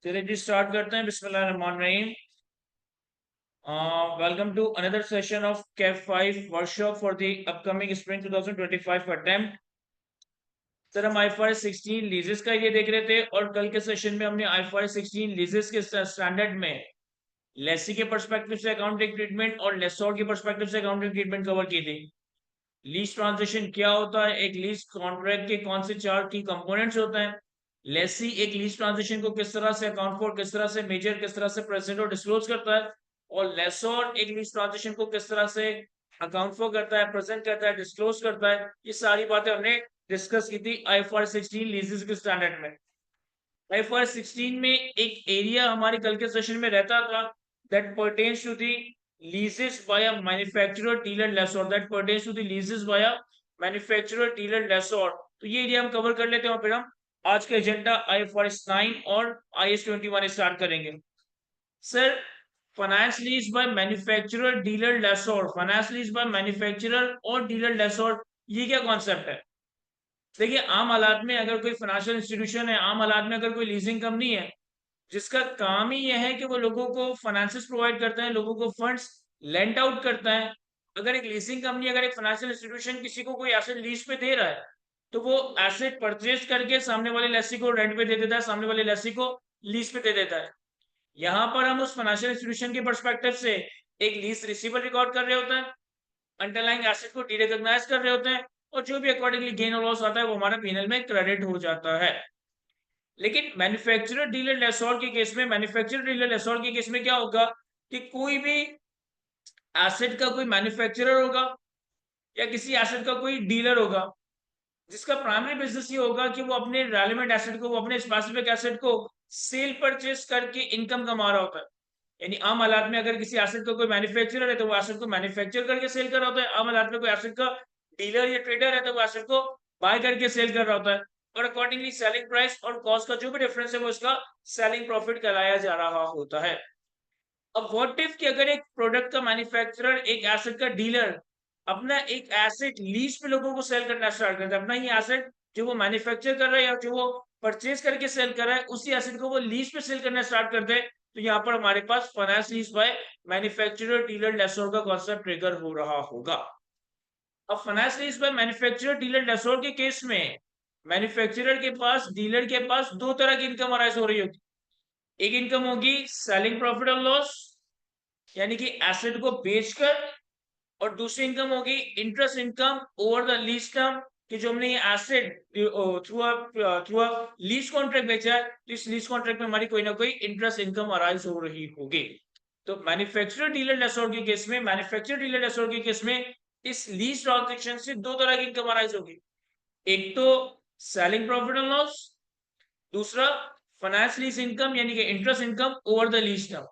चलिए जी स्टार्ट करते हैं। बिस्मिल्लाह रहमान रहीम। Welcome to another session of CAF 5 workshop for the upcoming spring 2025 attempt. Sir हम आईफआरएस 16 लीजेस का ये देख रहे थे और कल के सेशन में हमने आईफआरएस 16 लीजेस के स्टैंडर्ड में लेसी के पर्सपेक्टिव से अकाउंटिंग ट्रीटमेंट और लेसोर के पर्सपेक्टिव से अकाउंटिंग ट्रीटमेंट कवर की थी। लीज ट्रांजेक्शन क्या होता है, एक लीज कॉन्ट्रैक्ट के कौन से चार की कंपोनेंट्स होते हैं, लेसी एक लीज ट्रांजेक्शन को किस तरह से अकाउंट फॉर, किस तरह से मेजर, किस तरह से प्रेजेंट और डिस्क्लोज करता है, और लेसोर एक लीज ट्रांजेक्शन को किस तरह से अकाउंट फॉर करता है, प्रेजेंट करता है, डिस्क्लोज करता है। ये सारी बातें हमने डिस्कस की थी आईफआरएस 16 लीजेस के स्टैंडर्ड में। आईफआरएस 16 में एक एरिया हमारे कल के सेशन में रहता था that pertains to the leases by a manufacturer dealer lessor, that pertains to the leases by a manufacturer dealer lessor। तो ये एरिया हम कवर कर लेते हैं और फिर हम आज का एजेंडा आईएफआरएस 9 और आईएस 21 स्टार्ट करेंगे। Sir finance lease by manufacturer dealer lessor, finance lease by manufacturer और डीलर लेसोर, ये क्या कॉन्सेप्ट है? देखिए आम हालात में अगर कोई फाइनेंशियल इंस्टीट्यूशन है, आम हालात में अगर कोई लीजिंग कंपनी है जिसका काम ही यह है कि वो लोगों को फाइनेंसिस प्रोवाइड करता है, लोगों को फंड्स लेंट आउट करता है। अगर एक लीजिंग कंपनी, अगर एक फाइनेंशियल इंस्टीट्यूशन किसी को कोई एसेट लीज पे दे रहा है तो वो एसेट परचेज करके सामने वाले लेसी को रेंट पे दे देता है, सामने वाले लेसी को लीज पे दे देता है। यहाँ पर हम उस फाइनेंशियल इंस्टीट्यूशन के परस्पेक्टिव से एक लीज रिसीवर रिकॉर्ड कर रहे होते हैं, अंडरलाइंग एसेट को डीरिकॉग्नाइज कर रहे होते हैं, और जो भी अकॉर्डिंगली गेन और लॉस आता है वो हमारा पीएनएल में क्रेडिट हो जाता है। लेकिन मैन्युफैक्चरर डीलर लेसोर के केस में, मैन्युफैक्चरर डीलर लेसोर के केस में क्या होगा कि कोई भी एसेट का कोई मैन्युफैक्चरर होगा या किसी एसेट का कोई डीलर होगा जिसका प्राइमरी बिजनेस ये होगा कि वो अपने रेलेवेंट एसेट को, वो अपने स्पेसिफिक एसेट को सेल परचेस करके इनकम कमा रहा होता है। यानी आम हालात में अगर किसी एसेट का कोई मैन्युफैक्चरर है तो वो एसेट को मैन्युफैक्चर करके सेल कर रहा होता है, आम हालात में कोई एसेट का डीलर या ट्रेडर है तो वो एसेट को बाय करके सेल कर रहा होता है, और अकॉर्डिंगली सेलिंग प्राइस और कॉस्ट का जो भी डिफरेंस है वो इसका सेलिंग प्रॉफिट कहलाया जा रहा होता है। अब व्हाट इफ कि अगर एक प्रोडक्ट का मैन्युफैक्चरर, एक एसेट का डीलर अपना एक एसेट लीज पे लोगों को सेल करना स्टार्ट करता है, अपना ही एसेट जो वो मैन्युफैक्चर कर रहा है या जो वो परचेज करके सेल कर रहा है उसी एसेट को वो लीज पे सेल करना स्टार्ट करते हैं, तो यहाँ पर हमारे पास finance lease by manufacturer dealer lessor का कॉन्सेप्ट ट्रिगर हो रहा होगा। अब finance lease by manufacturer dealer lessor के केस में मैन्युफैक्चरर के पास, डीलर के पास दो तरह की इनकम अराइज हो रही होगी। एक इनकम होगी सेलिंग प्रॉफिट और लॉस, यानी कि एसेट को बेचकर, और दूसरी इनकम होगी interest income over the lease term, कि जो हमने ये asset through a lease contract बेचा है तो इस लीज कॉन्ट्रैक्ट में हमारी कोई ना कोई इंटरेस्ट इनकम अराइज हो रही होगी। तो मैन्युफैक्चरर डीलर लेसोर के केस में, मैन्युफैक्चरर डीलर लेसोर के केस में इस लीज ट्रांजैक्शन से दो तरह की इनकम अराइज होगी। एक तो सेलिंग प्रॉफिट एंड लॉस, दूसरा फाइनेंस लीज इनकम यानी कि interest income over the lease term.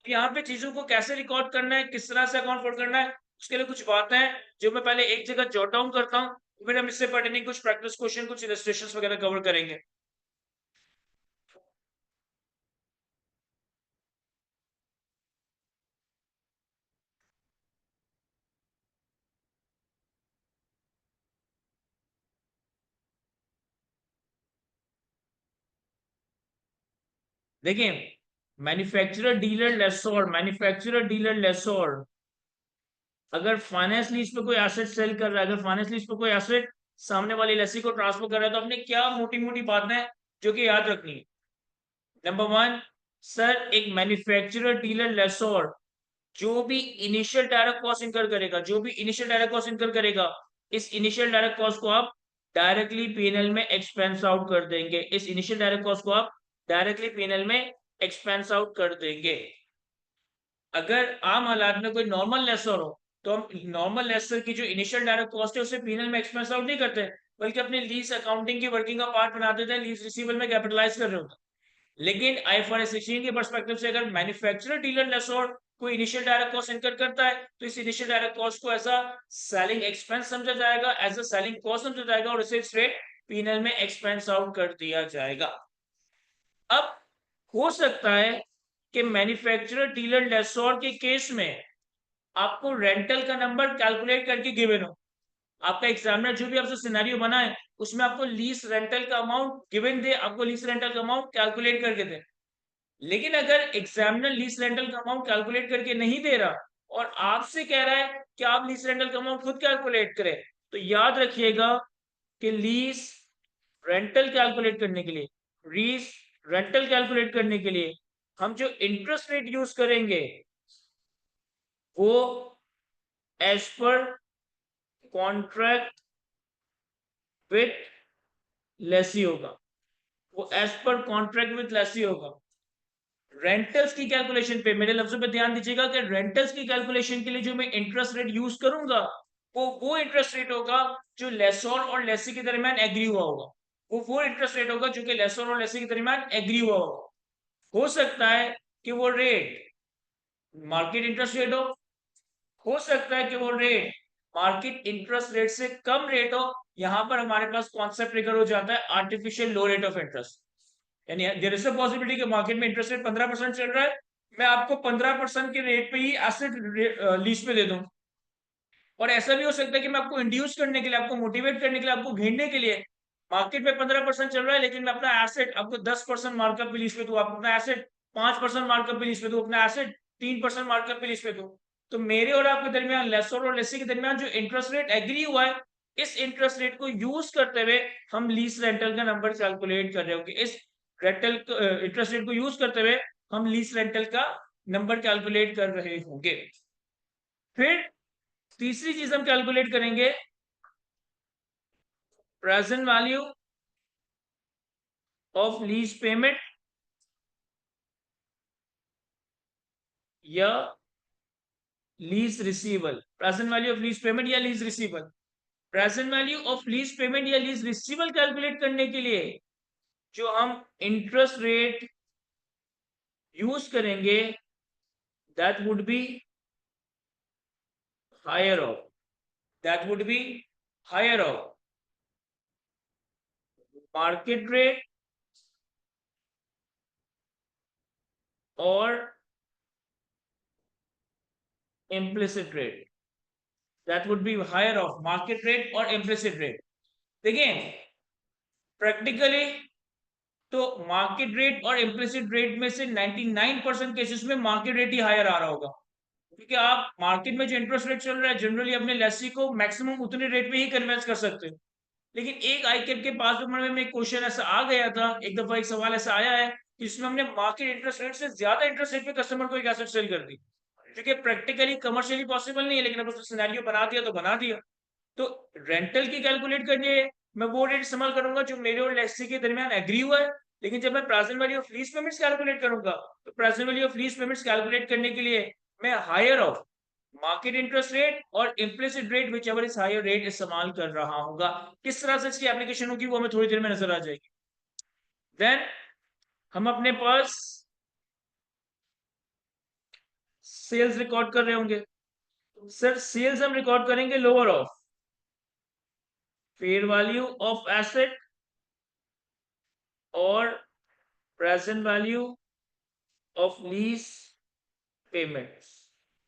यहाँ पे चीजों को कैसे रिकॉर्ड करना है, किस तरह से अकाउंट फॉर करना है, उसके लिए कुछ बातें हैं जो मैं पहले एक जगह जॉट डाउन करता हूँ, फिर हम इससे पर्टेनिंग कुछ प्रैक्टिस क्वेश्चन, कुछ इलस्ट्रेशंस वगैरह कवर करेंगे। देखिए मैन्युफैक्चरर डीलर लेसोर, मैन्युफैक्चरर डीलर लेसोर अगर फाइनेंस लीज पे कोई एसेट सेल कर रहा है, अगर फाइनेंस लीज पे कोई एसेट सामने वाली लेसी को ट्रांसफर कर रहा है तो अपने क्या मोटी मोटी बातें हैं जो कि याद रखनी है। नंबर वन, सर एक मैन्युफैक्चरर डीलर लेसोर जो भी इनिशियल डायरेक्ट कॉस्ट इनकर करेगा, जो भी इनिशियल डायरेक्ट कॉस्ट इनकर करेगा, इस इनिशियल डायरेक्ट कॉस्ट को आप डायरेक्टली पीएनएल में एक्सपेंस आउट कर देंगे, इस इनिशियल डायरेक्ट कॉस्ट को आप डायरेक्टली पीएनएल में एक्सपेंस आउट कर देंगे। अगर आम हालात में कोई नॉर्मल लेसर हो तो हम नॉर्मल लेसर की जो इनिशियल डायरेक्ट कॉस्ट है उसे पीएनएल में एक्सपेंस आउट नहीं करते, बल्कि अपने लीज अकाउंटिंग की वर्किंग का पार्ट बना देते हैं, लीज रिसीवेबल में कैपिटलाइज कर रहे होते हैं। लेकिन आईएफआरएस 16 के पर्सपेक्टिव से अगर मैन्युफैक्चरर डीलर लेसोर कोई इनिशियल डायरेक्ट कॉस्ट इनकर करता है तो इस इनिशियल डायरेक्ट कॉस्ट को एज अ सेलिंग एक्सपेंस समझा जाएगा, एज अ सेलिंग कॉस्ट समझा जाएगा, और इसे स्ट्रेट पीएनएल में एक्सपेंस आउट कर दिया जाएगा। अब हो सकता है कि मैन्युफैक्चरर डीलर लेसोर के केस में आपको रेंटल का नंबर कैलकुलेट करके गिवन हो, आपका एग्जामिनर जो भी आपसे सिनेरियो बनाए उसमें आपको लीज रेंटल का अमाउंट गिवन दे, आपको लीज रेंटल का अमाउंट कैलकुलेट करके दे, लेकिन अगर एग्जामिनर लीज रेंटल का अमाउंट कैलकुलेट करके नहीं दे रहा और आपसे कह रहा है कि आप लीज रेंटल का अमाउंट खुद कैलकुलेट करें, तो याद रखिएगा कि लीज रेंटल कैलकुलेट करने के लिए, लीज रेंटल कैलकुलेट करने के लिए हम जो इंटरेस्ट रेट यूज करेंगे वो as per contract with Lesi होगा, वो as per contract with Lesi होगा। रेंटल्स की कैलकुलेशन पे मेरे लफ्जों पे ध्यान दीजिएगा कि रेंटल्स की कैलकुलेशन के लिए जो मैं इंटरेस्ट रेट यूज करूंगा वो इंटरेस्ट रेट होगा जो लेसोर और लेसी के दरमियान एग्री हुआ होगा, वो इंटरेस्ट रेट होगा जो कि लेसोर और लेसी के दरमियान एग्री हुआ होगा। हो सकता है कि वो रेट मार्केट इंटरेस्ट रेट हो सकता है कि वो रेट मार्केट इंटरेस्ट रेट से कम रेट हो। यहां पर हमारे पास कॉन्सेप्ट ट्रिगर हो जाता है artificial low rate of interest, यानी देयर इज अ पॉसिबिलिटी कि मार्केट में इंटरेस्ट रेट 15% चल रहा है, मैं आपको 15% के रेट पे ही एसेट लीज पे दे दूं। और ऐसा भी हो सकता है कि मैं आपको इंड्यूस करने के लिए, आपको मोटिवेट करने के लिए, आपको घेरने के लिए, मार्केट में 15% चल रहा है लेकिन मैं अपना एसेट आपको 10% मार्कअप पे लीज पे दूं, आपको अपना एसेट 5% मार्कअप पे लीज पे दूं, अपना एसेट 3% मार्कअप पे लीज पे दूं। तो मेरे और आपके दरमियान, लेसर और लेसी के दरमियान जो इंटरेस्ट रेट एग्री हुआ है, इस इंटरेस्ट रेट को यूज करते हुए हम लीज रेंटल का नंबर कैलकुलेट कर रहे होंगे। इस रेंटल इंटरेस्ट रेट को यूज करते हुए हम लीज रेंटल का नंबर कैलकुलेट कर रहे होंगे। फिर तीसरी चीज हम कैलकुलेट करेंगे present value of lease payment या lease receivable. Present value of lease payment या lease receivable. Present value of lease payment या लीज रिसीवल कैलकुलेट करने के लिए जो हम इंटरेस्ट रेट यूज करेंगे that would be higher of, that would be higher of market rate और implicit rate, that would be higher of market rate और implicit rate. देखिए प्रैक्टिकली तो मार्केट रेट और इम्प्लिसिट रेट में से 99% cases में market rate ही higher आ रहा होगा, क्योंकि आप मार्केट में जो इंटरेस्ट रेट चल रहा है जनरली अपने लेसी को मैक्सिमम उतने रेट पे ही कन्वेंस कर सकते हैं। लेकिन एक आईकेप के पास पेपर में एक क्वेश्चन ऐसा आ गया था, एक दफा एक सवाल ऐसा आया है जिसमें हमने मार्केट इंटरेस्ट रेट से ज्यादा इंटरेस्ट रेट पे कस्टमर को एक एसेट सेल कर दी, क्योंकि प्रैक्टिकली कमर्शियली पॉसिबल नहीं है, लेकिन अब उसने सिनेरियो बना दिया तो बना दिया। तो रेंटल की कैलकुलेट करनी है, मैं वो रेट इस्तेमाल करूंगा जो मेरे और लेक्सी के दरमियान एग्री हुआ है। लेकिन जब मैं present value of lease payments calculate करूंगा तो present value of lease payments calculate करने के लिए मैं higher of market interest rate और implicit rate whichever is higher rate इस्तेमाल कर रहा होगा। किस तरह से इसकी एप्लीकेशन होगी वो हमें थोड़ी देर में नजर आ जाएगी। देन हम अपने पास सेल्स रिकॉर्ड कर रहे होंगे। सर सेल्स हम रिकॉर्ड करेंगे lower of fair value of asset और present value of lease payment.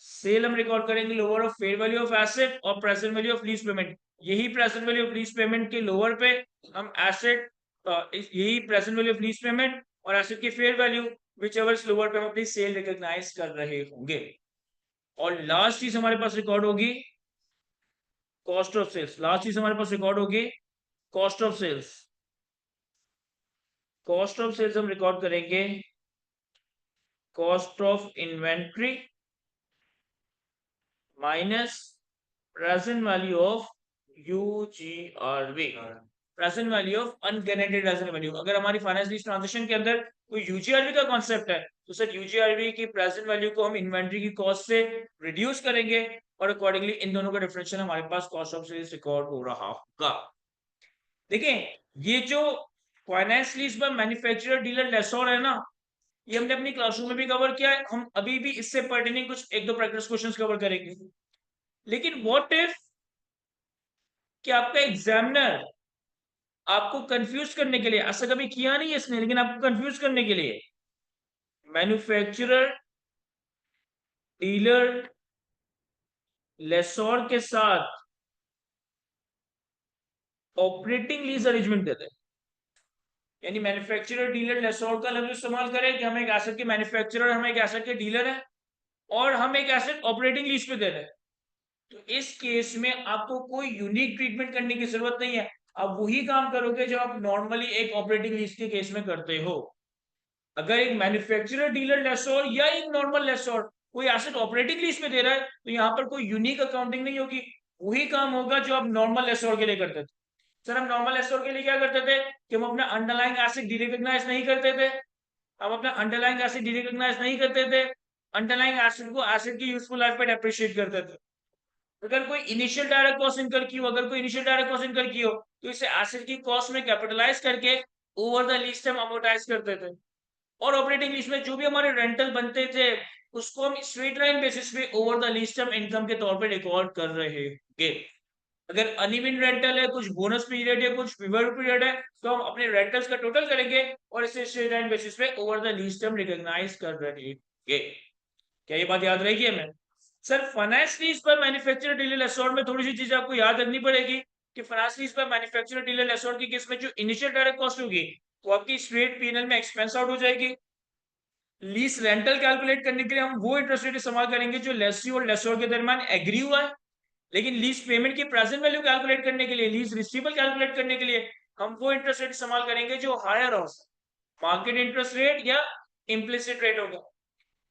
Sale हम रिकॉर्ड करेंगे lower of fair value of asset और present value of lease payment. यही present value of lease payment के lower पे हम asset, यही present value of lease payment और एसेट की fair value whichever lower पे हम अपनी सेल रिकॉग्नाइज कर रहे होंगे। और लास्ट चीज हमारे पास रिकॉर्ड होगी कॉस्ट ऑफ सेल्स। लास्ट चीज हमारे पास रिकॉर्ड होगी cost of sales. Cost of sales हम रिकॉर्ड करेंगे cost of inventory minus present value of UGRV, present value of unguaranteed reasonable value. अगर हमारी फाइनेंस लीज ट्रांजैक्शन के अंदर कोई यूजीआरवी का कॉन्सेप्ट है तो सर यूजीआरवी की प्रेजेंट वैल्यू को हम इन्वेंट्री की कॉस्ट से रिड्यूस करेंगे और अकॉर्डिंगली इन दोनों का डिफरेंशियल हमारे पास कॉस्ट ऑफ सेल्स रिकॉर्ड हो रहा होगा। देखें ये जो फाइनेंस लीज पर मैन्युफैक्चरर डीलर लेसोर है ना, ये हमने अपनी क्लासरूम में भी कवर किया है, हम अभी भी इससे पर्टिनेंट कुछ एक दो प्रैक्टिस क्वेश्चंस कवर करेंगे। लेकिन व्हाट इफ कि आपका एग्जामिनर आपको कंफ्यूज करने के लिए, ऐसा कभी किया नहीं है इसने लेकिन आपको कंफ्यूज करने के लिए मैन्युफैक्चरर डीलर लेसोर के साथ ऑपरेटिंग लीज अरेंजमेंट देते हैं। यानी मैन्युफैक्चरर डीलर लेसोर का लफ्ज इस्तेमाल करें कि हम एक एसेट के मैन्युफैक्चरर, हम एक एसेट के डीलर हैं और हम एक एसेट ऑपरेटिंग लीज पे दे रहे हैं। तो इस केस में आपको कोई यूनिक ट्रीटमेंट करने की जरूरत नहीं है, आप वही काम करोगे जो आप नॉर्मली एक ऑपरेटिंग लीज के केस में करते हो। अगर एक मैन्युफैक्चरर डीलर लेसोर या एक नॉर्मल लेसोर कोई एसेट ऑपरेटिंग लीज पे दे रहा है तो यहाँ पर कोई यूनिक अकाउंटिंग नहीं होगी, वही काम होगा जो आप नॉर्मल लेसोर के लिए करते थे। सर हम नॉर्मल लेसोर के लिए क्या करते थे कि हम अपना अंडरलाइंग एसेट डिरिकॉग्नाइज नहीं करते थे, हम अपना अंडरलाइंग एसेट डिरिकॉग्नाइज नहीं करते थे, अंडरलाइंग एसेट को एसेट की यूजफुल लाइफ पे डेप्रिशिएट करते थे। अगर कोई इनिशियल डायरेक्ट कॉस्ट इनकर की हो, अगर कोई इनिशियल डायरेक्ट कॉस्ट इनकर की हो तो इसे एसेट की कॉस्ट में कैपिटलाइज करके over the lease time amortise करते थे। और ऑपरेटिंग लीज में जो भी हमारे रेंटल बनते थे उसको हम स्ट्रेट लाइन बेसिस पे over the lease time income के तौर पे रिकॉर्ड कर रहे हैं। अगर अनइवन रेंटल है, कुछ बोनस पीरियड है, कुछ विवर पीरियड है, तो हम अपने रेंटल्स का टोटल करेंगे और इसे स्ट्रेट लाइन बेसिस पे over the lease term recognise कर रहे हैं। क्या ये बात याद रहेगी हमें? सर फाइनेंस लीज पर मैन्युफैक्चरर डीलर लेसोर में थोड़ी सी चीजें आपको याद रखनी पड़ेगी कि फाइनेंस लीज पर मैन्युफैक्चरर डीलर लेसोर की केस में जो इनिशियल डायरेक्ट कॉस्ट होगी वो आपकी स्ट्रेट पीएनएल में एक्सपेंस आउट हो जाएगी। लीज रेंटल कैलकुलेट करने के लिए हम वो इंटरेस्ट रेट इस्तेमाल करेंगे जो लेसी और लेसोर के दरमियान एग्री हुआ है, लेकिन लीज पेमेंट की प्रेजेंट वैल्यू कैलकुलेट करने के लिए, लीज रिसीवेबल कैलकुलेट करने के लिए हम वो इंटरेस्ट रेट इस्तेमाल करेंगे जो हायर हो, मार्केट इंटरेस्ट रेट या इम्प्लिसिट रेट होगा।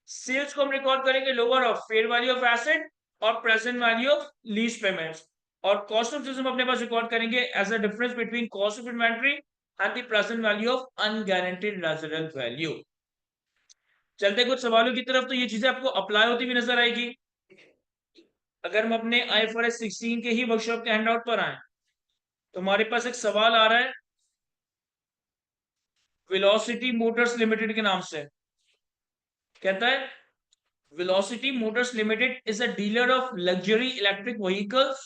सेल्स को हम रिकॉर्ड करेंगे lower of fair value of asset और present value of lease payments, और कॉस्ट ऑफ सेल्स हम अपने पास रिकॉर्ड करेंगे as a difference between cost of inventory and the present value of unguaranteed resident value. चलते कुछ सवालों की तरफ, तो ये चीजें आपको अप्लाई होती हुई नजर आएगी। अगर हम अपने IFRS 16 के ही वर्कशॉप के हैंडआउट पर आए तो हमारे पास एक सवाल आ रहा है वेलोसिटी मोटर्स लिमिटेड के नाम से। कहता है velocity Motors limited is a dealer of luxury electric vehicles.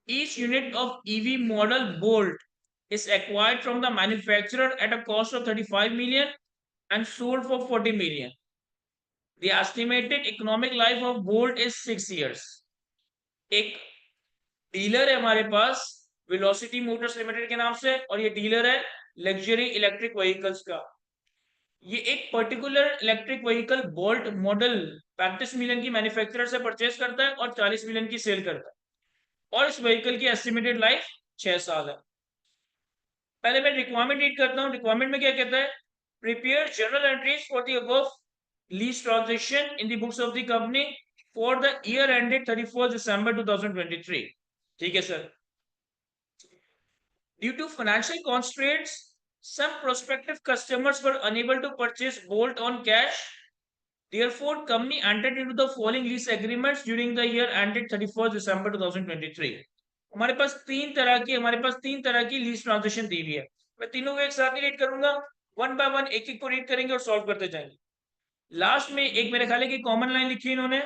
Each unit of EV model Bolt is acquired from the manufacturer at a cost of 35 million and sold for 40 million. The estimated economic life of Bolt is 6 years. एक dealer है हमारे पास velocity Motors limited के नाम से और ये dealer है luxury electric vehicles का। ये एक particular electric vehicle bolt model 35 million की मैन्युफैक्चरर से परचेज करता है और 40 मिलियन की सेल करता है और इस व्हीकल की एस्टिमेटेड लाइफ 6 साल है। पहले मैं रिक्वायरमेंट रीड करता हूँ। रिक्वायरमेंट में क्या कहता है? Prepare journal entries for the above lease transaction in the books of the company for the year ended 31 दिसंबर 2023। ठीक है sir. Due to financial constraints, some prospective customers were unable to purchase Bolt on cash. Therefore, company entered into the following lease agreements during the year ended 31st December 2023. हमारे पास तीन तरह की lease transaction दी हुई है। मैं तीनों को एक साथ ही रीड करूंगा, वन बाय वन एक एक को रीड करेंगे और सॉल्व करते जाएंगे। लास्ट में एक मेरे ख्याल है कि कॉमन लाइन लिखी इन्होंने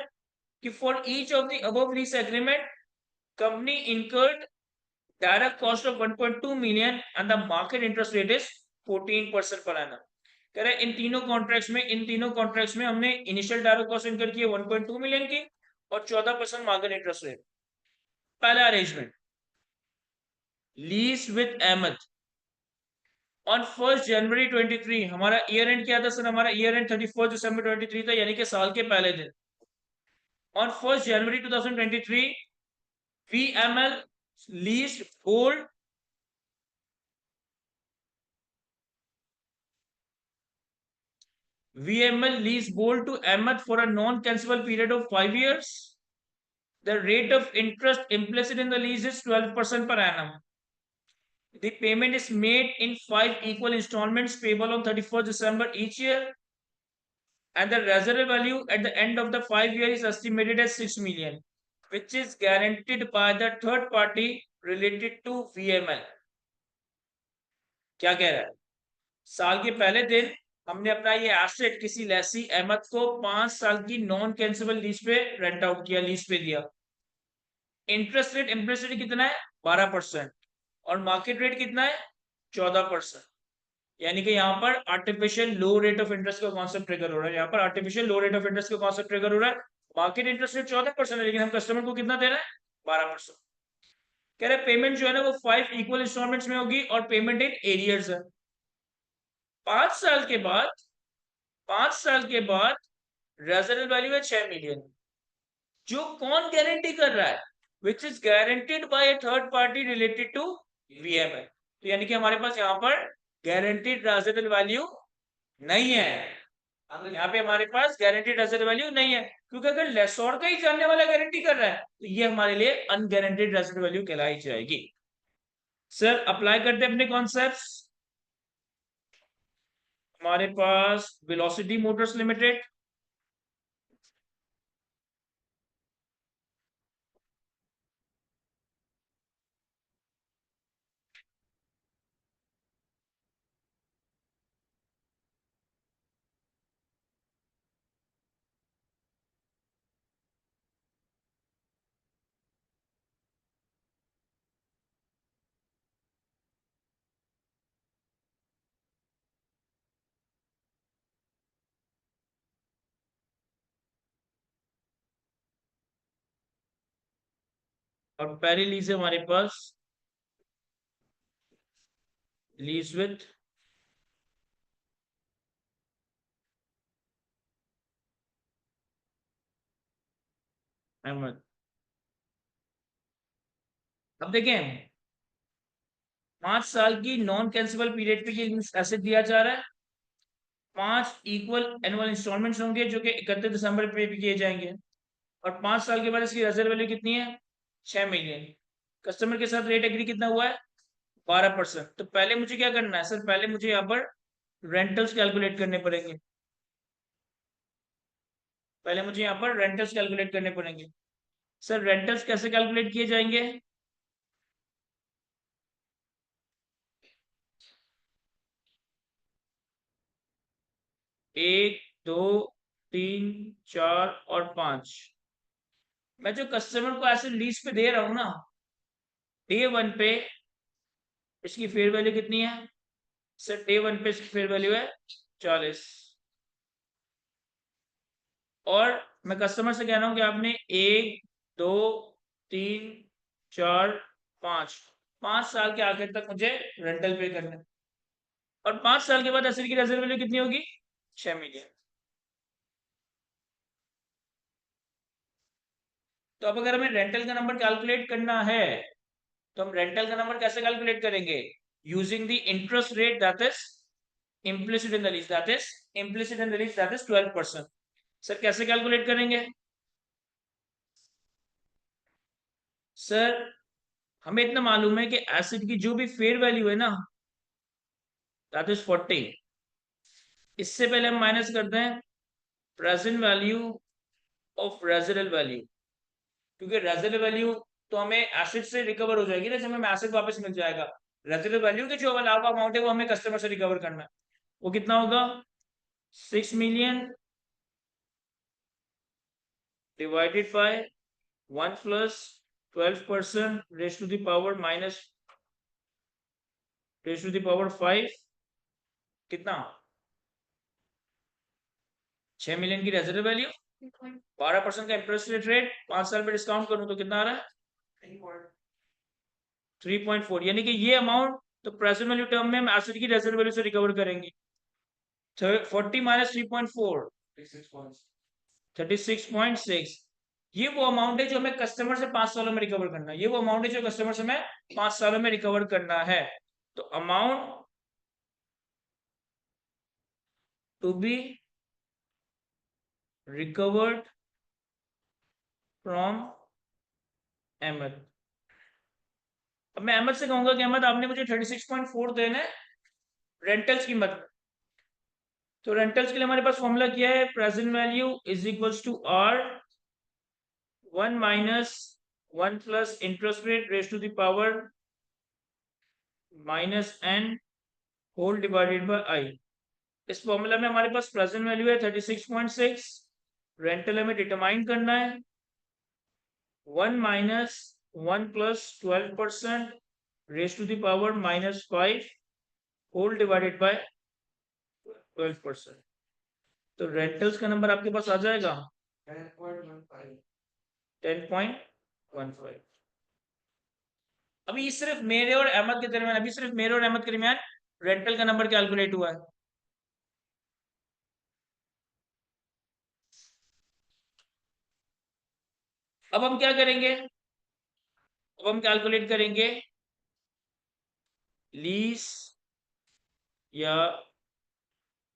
कि for each of the above lease agreement company incurred direct cost of 1.2 million and the market interest rate is 14% per annum। कह रहे इन तीनों कॉन्ट्रैक्ट्स में हमने इनिशियल डायरेक्ट कॉस्ट इनकर की है 1.2 मिलियन की और 14% मार्केट इंटरेस्ट रेट। पहला arrangement lease with Ahmed on 1 जनवरी 23। हमारा ईयर एंड क्या था सर? हमारा ईयर एंड 31 दिसंबर 23 था, यानी कि साल के पहले दिन। On 1 January 2023 VML lease Bolt VML lease Bolt to Ahmed for a non-cancelable period of 5 years. The rate of interest implicit in the lease is 12% per annum. The payment is made in 5 equal installments payable on 31st December each year. And the reserve value at the end of the 5 years is estimated as 6 million, which is guaranteed by the third party related to VML. क्या कह रहा है? साल के पहले दिन हमने अपना ये एसेट किसी लेसी अहमद को 5 साल की नॉन कैंसेबल लीज पे रेंट आउट किया, लीज पे दिया। इंटरेस्ट रेट इम्प्लिसिट कितना है? 12% और मार्केट रेट कितना है? 14%। यानी कि यहाँ पर artificial low rate of interest का कॉन्सेप्ट ट्रिगर हो रहा है। यहाँ पर artificial low rate of interest का कॉन्सेप्ट ट्रिगर हो रहा है। मार्केट इंटरेस्ट रेट 14% है, लेकिन हम कस्टमर को कितना दे रहे हैं? 12%। कह रहे पेमेंट जो है ना वो 5 इक्वल इंस्टॉलमेंट्स में होगी और पेमेंट इन एरियर्स है। 5 साल के बाद 5 साल के बाद रेजरल वैल्यू है 6 मिलियन। जो कौन गारंटी कर रहा है? Which is guaranteed by a third party related to VML. तो यानी कि हमारे पास यहाँ पर गारंटीड रेजरल वैल्यू नहीं है। यहाँ पे हमारे पास गारंटीड रेजरल वैल्यू नहीं है, क्योंकि अगर लेसोर का ही जानने वाला गारंटी कर रहा है तो ये हमारे लिए अनगारंटीड रेजरल वैल्यू कहलाई जाएगी। सर अप्लाई करते हैं अपने कॉन्सेप्ट्स। हमारे पास वेलोसिटी मोटर्स लिमिटेड, और पहली लीज है हमारे पास लीज विथ अहमद। अब देखें 5 साल की नॉन कैंसिबल पीरियड पे ये एसेट दिया जा रहा है। 5 इक्वल एनुअल इंस्टॉलमेंट्स होंगे जो कि 31 दिसंबर पे पे किए जाएंगे। और 5 साल के बाद इसकी रिजर्व वैल्यू कितनी है? 6 मिलियन। कस्टमर के साथ रेट एग्री कितना हुआ है? 12%। तो पहले मुझे क्या करना है सर? पहले मुझे यहाँ पर रेंटल्स कैलकुलेट करने पड़ेंगे। पहले मुझे यहाँ पर रेंटल्स कैलकुलेट करने पड़ेंगे। सर रेंटल्स कैसे कैलकुलेट किए जाएंगे? 1, 2, 3, 4 और 5। मैं जो कस्टमर को ऐसे लीज पे दे रहा हूँ ना, डे 1 पे इसकी फेयर वैल्यू कितनी है? सर डे 1 पे इसकी फेयर वैल्यू है 40। और मैं कस्टमर से कह रहा हूँ कि आपने 1, 2, 3, 4, 5 5 साल के आखिर तक मुझे रेंटल पे करना है। और 5 साल के बाद एसेट की रिजर्व वैल्यू कितनी होगी? 6 मिलियन। तो अब अगर हमें रेंटल का नंबर कैलकुलेट करना है तो हम रेंटल का नंबर कैसे कैलकुलेट करेंगे? Using the interest rate that is implicit in the lease, that is implicit in the lease, that is 12%। Sir कैसे कैलकुलेट करेंगे? सर हमें इतना मालूम है कि एसिड की जो भी फेयर वैल्यू है ना, दैट इज 40। इससे पहले हम माइनस करते हैं present value of residual value, क्योंकि रेजिडल वैल्यू तो हमें एसिड से रिकवर हो जाएगी ना, जब हमें एसिड वापस मिल जाएगा। रेजिडल वैल्यू के जो अलावा अमाउंट है वो हमें कस्टमर से रिकवर करना है। वो कितना होगा? 6 million divided by 1 plus 12% raise to the power minus raise to the power 5। कितना? 6 मिलियन की रेजर्व वैल्यू, 12% का इंटरेस्ट रेट 5 साल में डिस्काउंट करूं तो कितना आ रहा है? 3.4। यानी कि ये अमाउंट तो प्रेजेंट वैल्यू टर्म में हम एसेट की रेजर्व वैल्यू से रिकवर करेंगे। 40 माइनस 3.4 36.6। ये वो अमाउंट है जो हमें कस्टमर से 5 सालों में रिकवर करना है। ये वो अमाउंट है जो कस्टमर से हमें 5 सालों में रिकवर करना है। तो amount to be recovered from Ahmed. अब मैं अहमद से कहूंगा कि अहमद आपने मुझे 36.4 देना है रेंटल्स कीमत। तो रेंटल्स के लिए हमारे पास फॉर्मूला क्या है? Present value is equals to R 1 minus 1 plus interest rate raise to the power minus N whole divided by I. इस फॉर्मूला में हमारे पास प्रेजेंट वैल्यू है 36.6, रेंटल हमें डिटरमाइन करना है 1 minus 1 plus 12% raise to the power minus 5 whole divided by 12%। तो rentals का नंबर आपके पास आ जाएगा 10.15। अभी सिर्फ मेरे और अहमद के दरमियान रेंटल का नंबर कैलकुलेट हुआ है। अब हम क्या करेंगे, अब हम कैलकुलेट करेंगे लीज या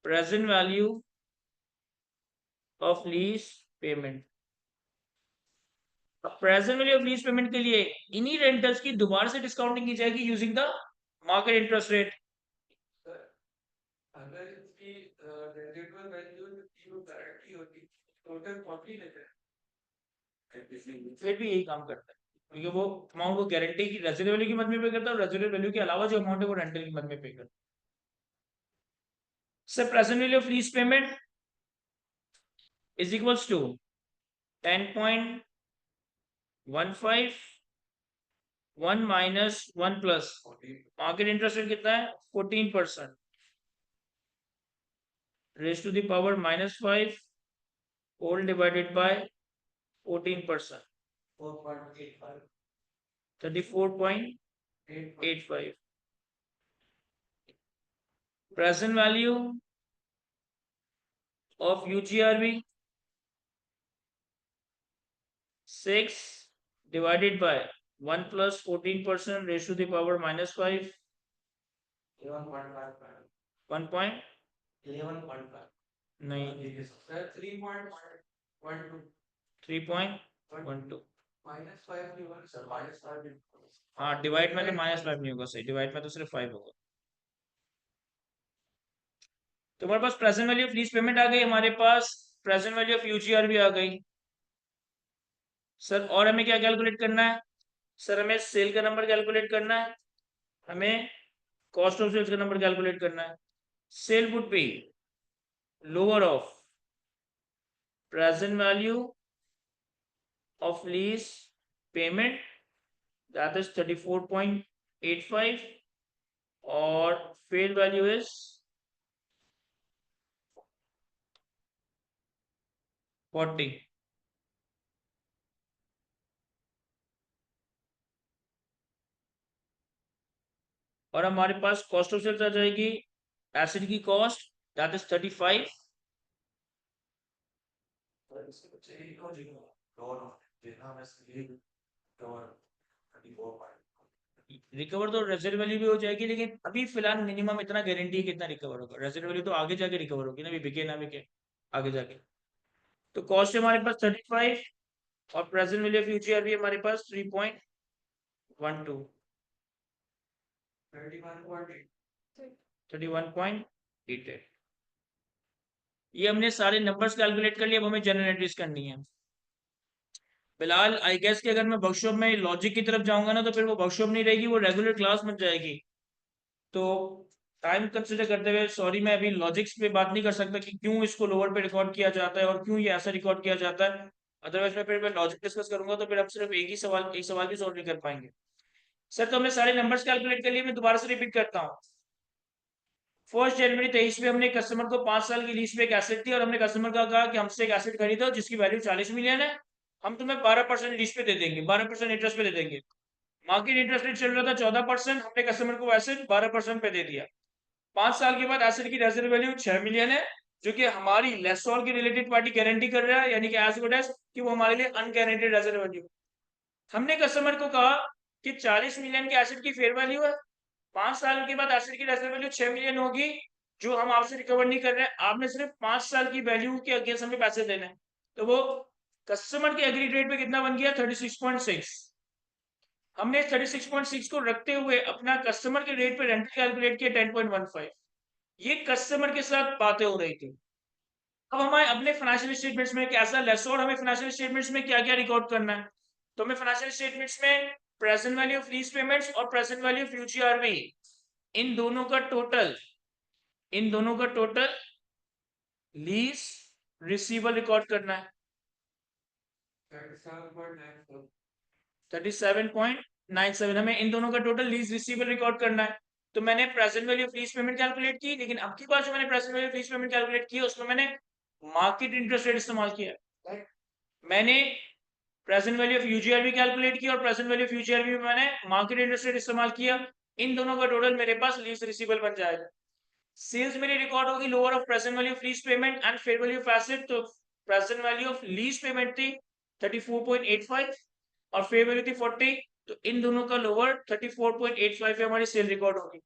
present value of lease payment. अब present value of lease payment के लिए इन्हीं रेंटल्स की दोबारा से डिस्काउंटिंग की जाएगी using the market interest rate. अगर इसकी रेजिडुअल वैल्यू गारंटी होती टोटल 40 लेते हैं, फिर भी यही काम करता है क्योंकि वो अमाउंट वो गारंटी की रेजिडुअल वैल्यू की मद में पे करता है और रेजिडुअल वैल्यू के अलावा जो अमाउंट है वो रेंटल की मद में पे करता है। Sir present value of lease payment is equals to 10.15 1 minus 1 plus market interest rate कितना है 14% raise to the power -5 whole divided by 14%, 34.85। present value of UGRV 6 divided by 1 plus 14% raised to the power -5 1. 11.5 नहीं sir 3.12 3.12 -5 sir -5 हाँ divide में तो -5 नहीं होगा, सही divide में तो सिर्फ 5 होगा। तो हमारे पास present value of lease payment आ गई, हमारे पास प्रेजेंट वैल्यू ऑफ यूजीआर भी आ गई। सर और हमें क्या कैलकुलेट करना है, सर हमें सेल का नंबर कैलकुलेट करना है, हमें कॉस्ट ऑफ सेल्स का नंबर कैलकुलेट करना है। Sale would be lower of present value of lease payment that is 34.85 और फेल वैल्यू इज 40। और हमारे पास कॉस्ट ऑफ सेल्स आ जाएगी एसिड की कॉस्ट दैट इज 35 रिकवर तो रेजर्व वैल्यू भी हो जाएगी, लेकिन अभी फिलहाल मिनिमम इतना गारंटी है कितना रिकवर होगा, रेजर्व वैल्यू तो आगे जाके रिकवर होगी ना, अभी बिके ना बिके आगे जाके। तो कॉस्ट है हमारे पास 35 और प्रेजेंट वैल्यू ऑफ यूजीआर भी हमारे पास 3.12 31.88। ये हमने सारे नंबर्स कैलकुलेट कर लिए, अब हमें जनरल एंट्रीज करनी है। फिलहाल आई गेस कि अगर मैं वर्कशॉप में लॉजिक की तरफ जाऊंगा ना तो फिर वो वर्कशॉप नहीं रहेगी, वो रेगुलर क्लास बन जाएगी। तो टाइम कंसिडर करते हुए सॉरी मैं अभी लॉजिक्स पे बात नहीं कर सकता कि क्यों इसको लोअर पे रिकॉर्ड किया जाता है और क्यों ये ऐसा रिकॉर्ड किया जाता है। अदरवाइज मैं फिर लॉजिक डिस्कस करूंगा तो फिर हम सिर्फ एक सवाल भी सॉल्व नहीं कर पाएंगे। सर तो हमने सारे नंबर्स कैलकुलेट कर लिए, मैं दोबारा से रिपीट करता हूँ। 1 जनवरी 23 में हमने कस्टमर को 5 साल की लीज पे एक एसेट दी और हमने कस्टमर का कहा कि हमसे एक एसेट खरीदो जिसकी वैल्यू 40 मिलियन है, हम तुम्हें 12% लीज पे दे देंगे, 12% इंटरेस्ट पे दे देंगे। मार्केट इंटरेस्ट रेट चल रहा था 14%, हमने कस्टमर को एसेट 12% पे दे दिया। 5 साल के बाद एसेट की रेजर्व वैल्यू 6 मिलियन है, जो कि हमारी लेसोल की रिलेटेड पार्टी गारंटी कर रहा है, यानी कि एज गुड एज कि वो हमारे लिए अनगारंटेड रेजर्व वैल्यू। हमने कस्टमर को कहा कि 40 मिलियन के एसेट की फेयर वैल्यू है, 5 साल के बाद एसेट की रेजर्व वैल्यू 6 मिलियन होगी, जो हम आपसे रिकवर नहीं कर रहे हैं, आपने सिर्फ 5 साल की वैल्यू के अगेंस्ट हमें पैसे देने हैं। तो वो कस्टमर के एग्रीड रेट पे कितना बन गया 36.6। हमने 36.6 को रखते हुए अपना कस्टमर के रेट पे रेंटल कैलकुलेट किया 10.15। ये कस्टमर के साथ बातें हो रही थी। अब हमारे अपने फाइनेंशियल स्टेटमेंट्स में कैसा लेसोर हमें फाइनेंशियल स्टेटमेंट्स में क्या क्या रिकॉर्ड करना है, तो हमें फाइनेंशियल स्टेटमेंट्स में present value of lease payments और प्रेजेंट वैल्यू ऑफ यूजीआरवी इन दोनों का टोटल, इन दोनों का टोटल लीज रिसीवेबल रिकॉर्ड करना है 37.97। हमें इन दोनों का टोटल लीज रिसीवेबल रिकॉर्ड करना है। तो मैंने present value of lease payment calculate की, लेकिन अब की बार जो मैंने present value of lease payment calculate की उसमें मैंने मार्केट इंटरेस्ट रेट इस्तेमाल किया। मैंने present value of UGRV calculate किया और प्रेजेंट वैल्यू ऑफ यूजीआरवी में मैंने मार्केट इंटरेस्ट रेट इस्तेमाल किया। इन दोनों का टोटल मेरे पास लीज रिसीवेबल बन जाएगा। सेल्स मेरी रिकॉर्ड होगी lower of present value of lease payment and fair value of asset. तो present value of lease payment थी 34.85 और फेयर वैल्यू थी 40, तो इन दोनों का लोअर 34.85 पे हमारी सेल रिकॉर्ड होगी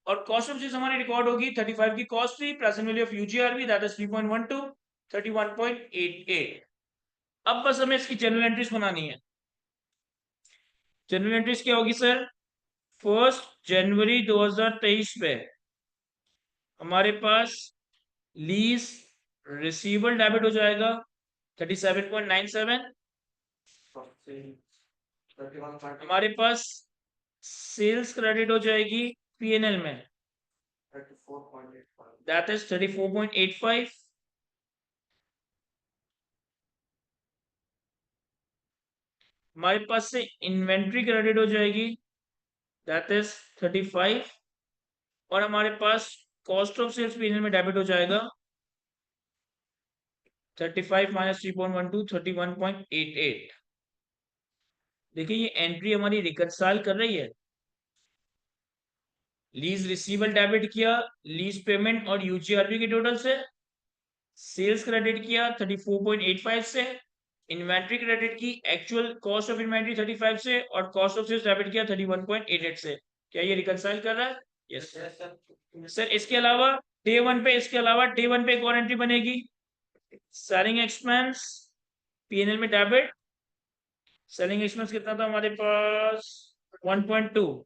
और कॉस्ट ऑफ सेल्स हमारी रिकॉर्ड होगी 35 की कॉस्ट थी, present value of UGRB that is 3.12, 31.88। अब बस हमें इसकी जनरल एंट्रीज बनानी है। जनरल एंट्रीज क्या होगी सर? 1 जनवरी 2023 पे हमारे पास लीज रिसीवेबल डेबिट हो जाएगा 37.97। हमारे पास सेल्स क्रेडिट हो जाएगी पीएनएल में दैट इज 34.85। हमारे पास से इन्वेंट्री क्रेडिट हो जाएगी दैट इज 35 और हमारे पास कॉस्ट ऑफ सेल्स पीएनएल में डेबिट हो जाएगा 35 माइनस 3.12 31.88। देखिए ये एंट्री हमारी रिकंसाइल कर रही है। लीज रिसीवेबल डेबिट किया लीज पेमेंट और यूजीआरबी के टोटल से, सेल्स क्रेडिट किया 34.85 से, इन्वेंट्री क्रेडिट की एक्चुअल कॉस्ट ऑफ इन्वेंट्री 35 से और कॉस्ट ऑफ सेल्स डेबिट किया 31.88 से। क्या ये रिकंसाइल कर रहा है? Yes sir. इसके अलावा डे वन पे एक और एंट्री बनेगी, सेलिंग एक्सपेंस पीएनएल में डेबिट। सेलिंग एक्सपेंस कितना था हमारे पास? 1.2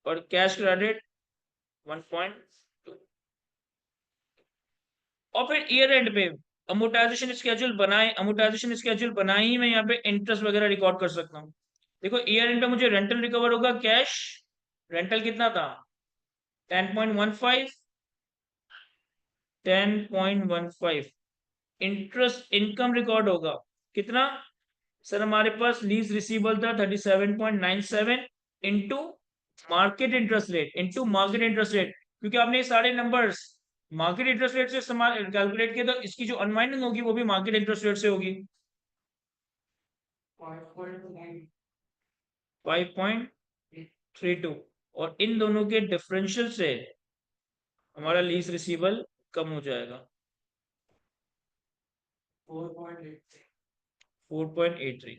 और कैश क्रेडिट 1.2। और फिर ईयर एंड पे अमोटाइजेशन स्केड्यूल बनाए ही मैं यहाँ पे इंटरेस्ट वगैरह रिकॉर्ड कर सकता हूँ। देखो ईयर एंड पे मुझे रेंटल रिकवर होगा कैश। रेंटल कितना था? 10.15। 10.15। इंटरेस्ट इनकम रिकॉर्ड होगा कितना? सर हमारे पास लीज रिसीवेबल था 37.97 इंटू मार्केट इंटरेस्ट रेट, क्योंकि आपने ये सारे नंबर्स मार्केट इंटरेस्ट रेट से इस्तेमाल कैलकुलेट किया, तो इसकी जो अनवाइंडिंग होगी वो भी मार्केट इंटरेस्ट रेट से होगी 5.32 और इन दोनों के डिफरेंशियल से हमारा लीज रिसीवेबल कम हो जाएगा 4.83।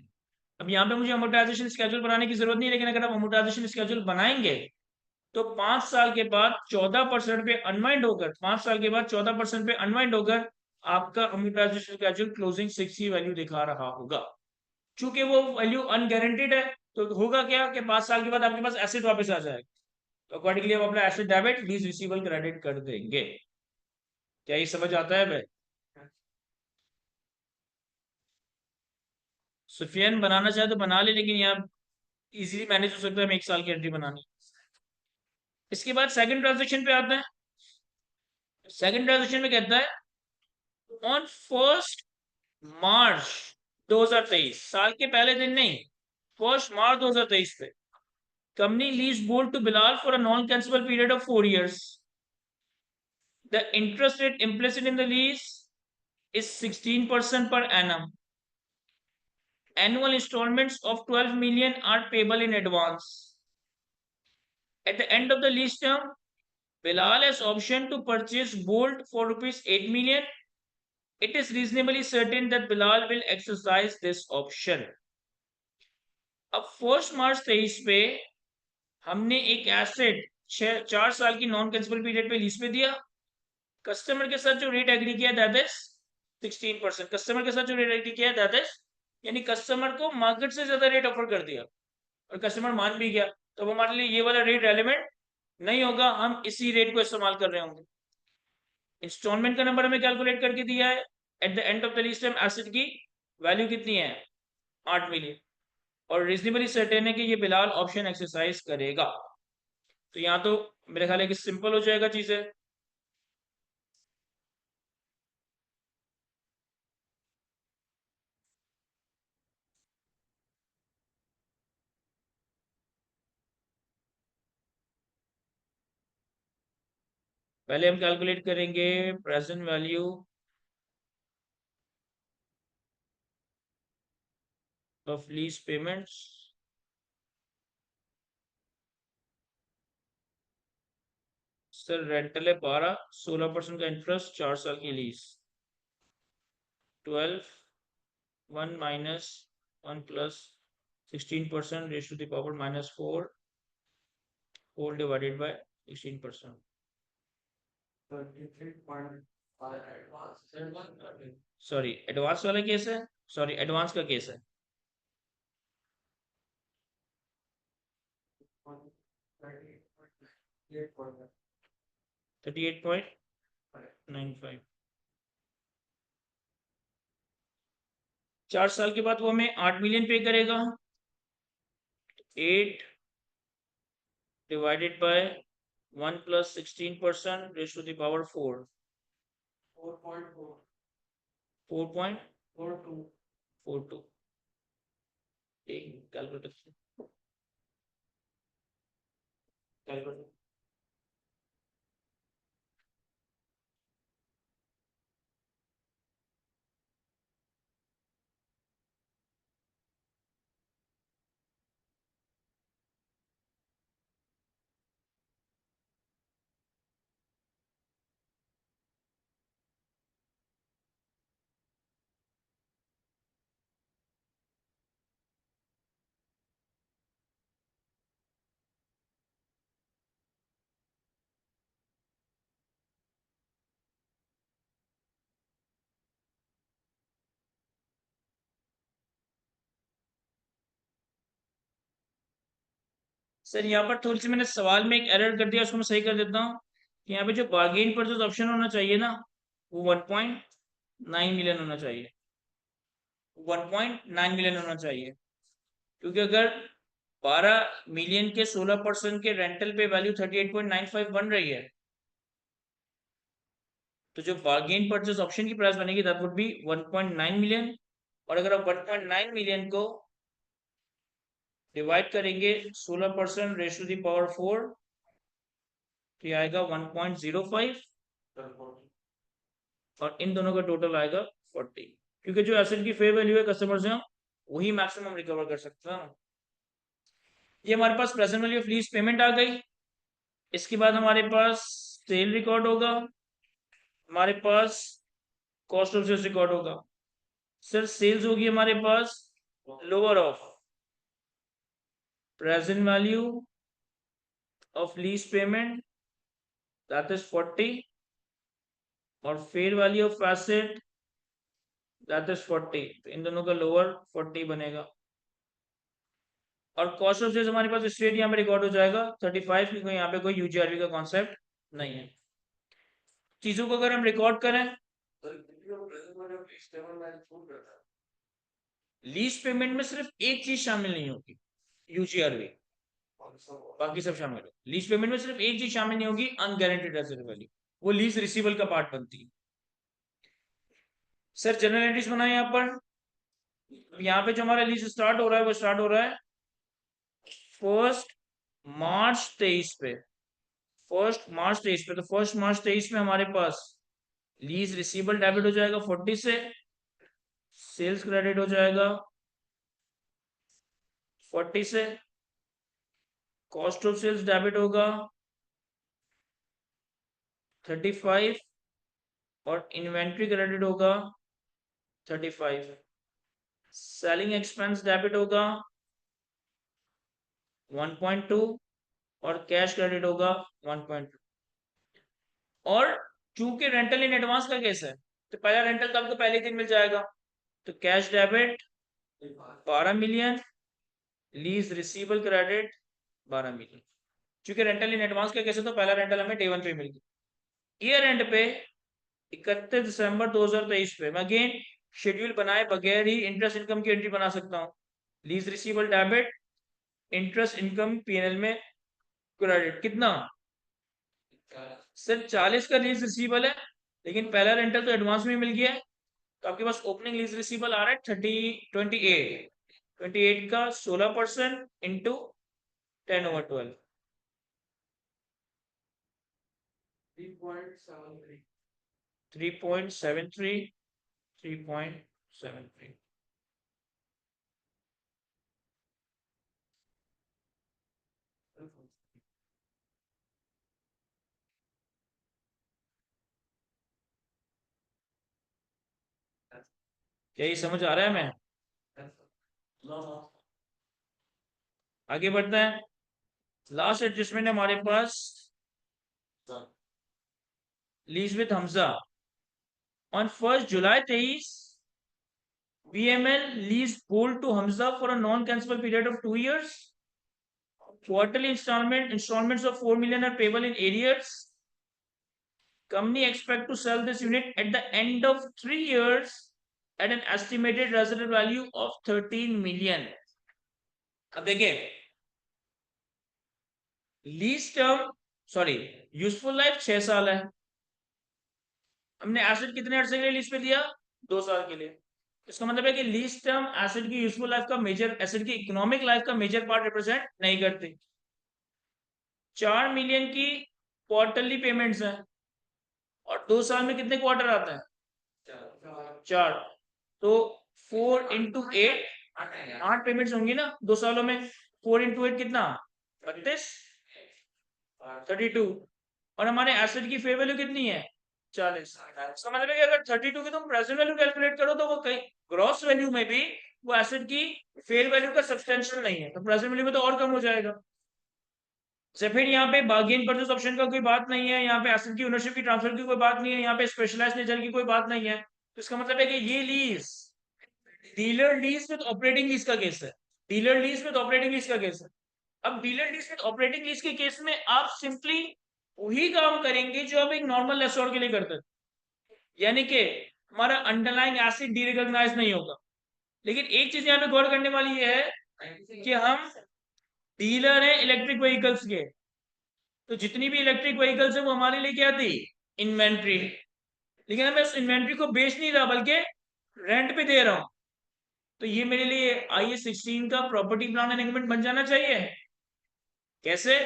अब यहाँ पे मुझे अमोटाइजेशन स्केड्यूल बनाने की जरूरत नहीं है, लेकिन अगर आप अमोटाइजेशन स्केड्यूल बनाएंगे तो 5 साल के बाद 14% पे अनवाइंड होकर 5 साल के बाद 14% पे अनवाइंड होकर आपका अमोटाइजेशन स्केड्यूल क्लोजिंग 6 की वैल्यू दिखा रहा होगा। चूंकि वो वैल्यू अनगारंटीड है तो होगा क्या कि 5 साल के बाद आपके पास एसेट वापस आ जाएगा, तो अकॉर्डिंगली आप अपना asset debit lease receivable credit कर देंगे। क्या ये समझ आता है भाई? सुफियान बनाना चाहे तो बना ले, लेकिन यहाँ इजीली मैनेज हो सकता है, हम 1 साल की एंट्री बनानी। इसके बाद सेकंड ट्रांजेक्शन पे आते हैं। सेकंड ट्रांजेक्शन में कहता है ऑन 1 मार्च 2023, साल के पहले दिन नहीं, 1 मार्च 2023 पे company leased Bolt to Bilal for a non-cancelable period of 4 years. The interest rate implicit in the lease is 16% per annum. Annual installments of 12 million are payable in advance. At the end of the lease term, Bilal has option to purchase Bolt for rupees 8 million. It is reasonably certain that Bilal will exercise this option. अब 1 मार्च 2023 पे हमने एक asset 4 साल की non कैंसिबल period पे lease पे दिया। Customer के साथ जो रेट एग्री किया दैट इज 16%। कस्टमर के साथ जो रेट एग्री किया दैट इज, यानी कस्टमर को मार्केट से ज्यादा रेट ऑफर कर दिया और कस्टमर मान भी गया, तो वो हमारे लिए ये वाला रेट रेलेवेंट नहीं होगा, हम इसी रेट को इस्तेमाल कर रहे होंगे। इंस्टॉलमेंट का नंबर हमें कैलकुलेट करके दिया है। Eight the end of the lease time asset की वैल्यू कितनी है? 8 मिलियन और रीजनेबली सर्टेन है कि ये बिलाल ऑप्शन एक्सरसाइज करेगा। तो यहाँ तो मेरे ख्याल है कि सिंपल हो जाएगा चीजें। पहले हम कैलकुलेट करेंगे present value of lease payments. Sir rental है 12, 16% का इंटरेस्ट, 4 साल की lease. 12 1 minus 1 plus 16% raised to the power minus 4 whole divided by 16%. 33.5 advance. Sorry advance वाला केस है, सॉरी एडवांस का केस है। 38.95। 4 साल के बाद वो हमें 8 मिलियन पे करेगा। 8 divided by 1 plus 16% raised to the power 4। 4.4. 4.42। 42. Calculator calculator sir यहाँ पर थोड़ी सी मैंने सवाल में एक एरर कर दिया, उसको मैं सही कर देता हूँ कि यहाँ पे जो बार्गेन परचेज ऑप्शन होना चाहिए ना, वो 1.9 मिलियन होना चाहिए। 1.9 मिलियन होना चाहिए, क्योंकि अगर 12 मिलियन के 16% के रेंटल पे वैल्यू 38.95 बन रही है, तो जो बार्गेन परचेज ऑप्शन की प्राइस बनेगी दैट वुड बी 1.9 मिलियन। और अगर आप 1.9 मिलियन को डिवाइड करेंगे 16% रेस टू द पावर 4, तो ये आएगा 1.05 और इन दोनों का टोटल आएगा 40, क्योंकि जो एसेट की फेयर वैल्यू है कस्टमर से हम वही मैक्सिमम रिकवर कर सकते हैं। ये हमारे पास present value of lease payment आ गई। इसके बाद हमारे पास सेल रिकॉर्ड होगा, हमारे पास कॉस्ट ऑफ सेल्स रिकॉर्ड होगा। सर सेल्स होगी हमारे पास lower of present value of lease payment that is 40 और fair value of asset that is 40, तो इन दोनों का लोअर 40 बनेगा। और कॉस्ट ऑफ सेल्स हमारे पास स्ट्रेट यहाँ पे रिकॉर्ड हो जाएगा 35, क्योंकि यहाँ पे कोई यूजीआरवी का कॉन्सेप्ट नहीं है। चीजों को अगर हम रिकॉर्ड करें, लीज पेमेंट में सिर्फ एक चीज शामिल नहीं होगी, यूजीआरवी, बाकी सब शामिल है। लीज पेमेंट में सिर्फ एक चीज शामिल नहीं होगी, अनगारंटीड एसेट वैल्यू, वो लीज रिसीवेबल का पार्ट बनती है। सर जनरल एंट्रीज बनाए यहाँ पर, यहाँ पे जो हमारा लीज स्टार्ट हो रहा है वो स्टार्ट हो रहा है 1 मार्च 23 पे। 1 मार्च 23 पे, तो 1 मार्च 23 में हमारे पास लीज रिसीवेबल डेबिट हो जाएगा 40 से, सेल्स क्रेडिट हो जाएगा 40 से, कॉस्ट ऑफ सेल्स डेबिट होगा 35 और इन्वेंट्री क्रेडिट होगा 35। सेलिंग एक्सपेंस डेबिट होगा 1.2 और कैश क्रेडिट होगा 1.2। और चूंकि रेंटल इन एडवांस का केस है, तो पहला रेंटल तो आपको पहले दिन मिल जाएगा, तो cash debit 12 million, lease receivable credit 12 million. चूंकि रेंटल इन एडवांस का केस है तो पहला रेंटल हमें डे 1 पे मिल गया। ईयर एंड पे 31 दिसंबर 2023 पे मैं अगेन शेड्यूल बनाए बगैर ही इंटरेस्ट इनकम की एंट्री बना सकता हूँ। Lease receivable debit, interest income PNL में क्रेडिट कितना, सिर्फ 40 का लीज रिसीवेबल है, लेकिन पहला रेंटल तो एडवांस में मिल गया है, तो आपके पास ओपनिंग लीज रिसीवेबल आ रहा है 28 का 16% इंटू 10/12 3.73. 3.73 3.73। क्या ये समझ आ रहा है? मैं आगे बढ़ते हैं। लास्ट एडजस्टमेंट है हमारे पास lease with Hamza on 1 July 23। BML lease Bolt to Hamza for a non-cancelable period of 2 years. Quarterly installments of 4 million are payable in arrears. Company expect to sell this unit at the end of 3 years at an estimated residual value of 13 million. अब देखिए, lease term sorry useful life 6 साल है। हमने asset कितने अर्से के लिए lease पे दिया? 2 साल के लिए। इसका मतलब है कि लीज टर्म एसेट की यूजफुल लाइफ का मेजर, एसेट की इकोनॉमिक लाइफ का मेजर पार्ट रिप्रेजेंट नहीं करती। 4 मिलियन की क्वार्टरली पेमेंट्स हैं और 2 साल में कितने क्वार्टर आता है? 4। तो 4 इंटू 8, 8 पेमेंट्स होंगी ना 2 सालों में। 4 इंटू 8 कितना? 32, 32। और हमारे एसेट की फेयर वैल्यू कितनी है? 40। इसका मतलब है कि अगर 32 की तुम प्रेजेंट वैल्यू कैलकुलेट करो तो वो कहीं ग्रॉस वैल्यू में भी वो एसेट की फेयर वैल्यू का सब्सटेंशियल नहीं है, तो प्रेजेंट वैल्यू में तो और कम हो जाएगा। से फिर यहाँ पे बार्गेन परचेस ऑप्शन का कोई बात नहीं है, यहाँ पे एसेट की ओनरशिप की ट्रांसफर की कोई बात नहीं है, यहाँ पे स्पेशलाइज्ड नेचर की कोई बात नहीं है। तो इसका मतलब है कि ये lease dealer lease with operating lease का केस है। Dealer lease with operating lease का केस है। अब dealer lease with operating lease के केस में आप सिंपली वही काम करेंगे जो आप एक नॉर्मल लेसोर के लिए करते हैं, यानी कि हमारा अंडरलाइंग एसेट डीरिकॉग्नाइज नहीं होगा। लेकिन एक चीज यहाँ पे गौर करने वाली ये है कि हम डीलर हैं इलेक्ट्रिक व्हीकल्स के, तो जितनी भी इलेक्ट्रिक व्हीकल्स है वो हमारे लिए क्या थी? इन्वेंट्री। लेकिन मैं उस इन्वेंट्री को बेच नहीं रहा बल्कि रेंट पे दे रहा हूं। तो ये मेरे लिए IAS 16 का प्रॉपर्टी प्लान एंड एग्रीमेंट बन जाना चाहिए। कैसे?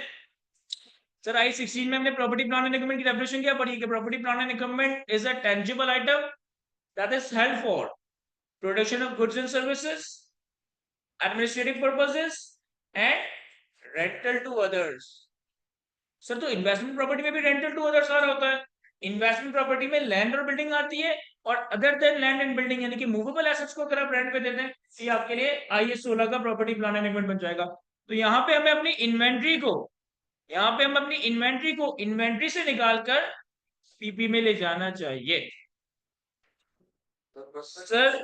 सर IAS 16 में हमने प्रॉपर्टी प्लान एंड एग्रीमेंट की डेफिनेशन क्या पढ़ी कि property plan and agreement is a tangible item that is held for production of goods and services, administrative purposes and rental to others. Sir तो investment property में भी rental to others आ रहा होता है। इन्वेस्टमेंट प्रॉपर्टी में land और building आती है, और other than land and building यानी कि मूवेबल एसेट्स को अगर आप रेंट पे देते हैं तो ये आपके लिए IAS 16 का प्रॉपर्टी प्लान एंड एग्रीमेंट बन जाएगा। तो यहाँ पे हमें अपनी इन्वेंट्री को, यहाँ पे हम अपनी इन्वेंट्री को इन्वेंट्री से निकालकर PP में ले जाना चाहिए। सर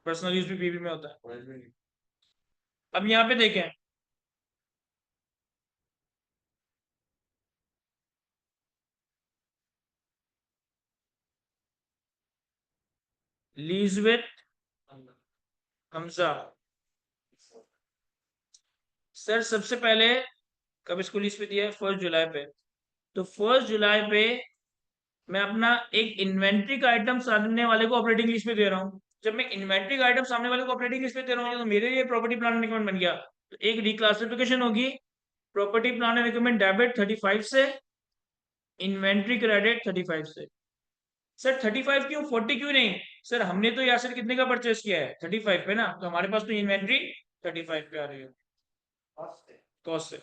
पर्सनल यूज भी PP में होता है। अब यहाँ पे देखें, लीज विद हमजा। सर सबसे पहले कब इसको लीज पे दिया है? 1 जुलाई पे। तो 1 जुलाई पे मैं अपना एक इन्वेंट्री का आइटम सामने वाले को ऑपरेटिंग लीज पे दे रहा हूँ। जब मैं इन्वेंट्री का आइटम सामने वाले को ऑपरेटिंग लीज पे दे रहा हूँ तो मेरे लिए प्रॉपर्टी प्लान एंड इक्विपमेंट बन गया। तो एक रिक्लासिफिकेशन होगी, property plan and equipment debit 35 से, इन्वेंट्री क्रेडिट 35 से। सर 35 क्यों, 40 क्यों नहीं? सर हमने तो यहाँ से कितने का परचेस किया है? 35 पे ना, तो हमारे पास तो इन्वेंट्री 35 पे आ रही है कॉस्ट से।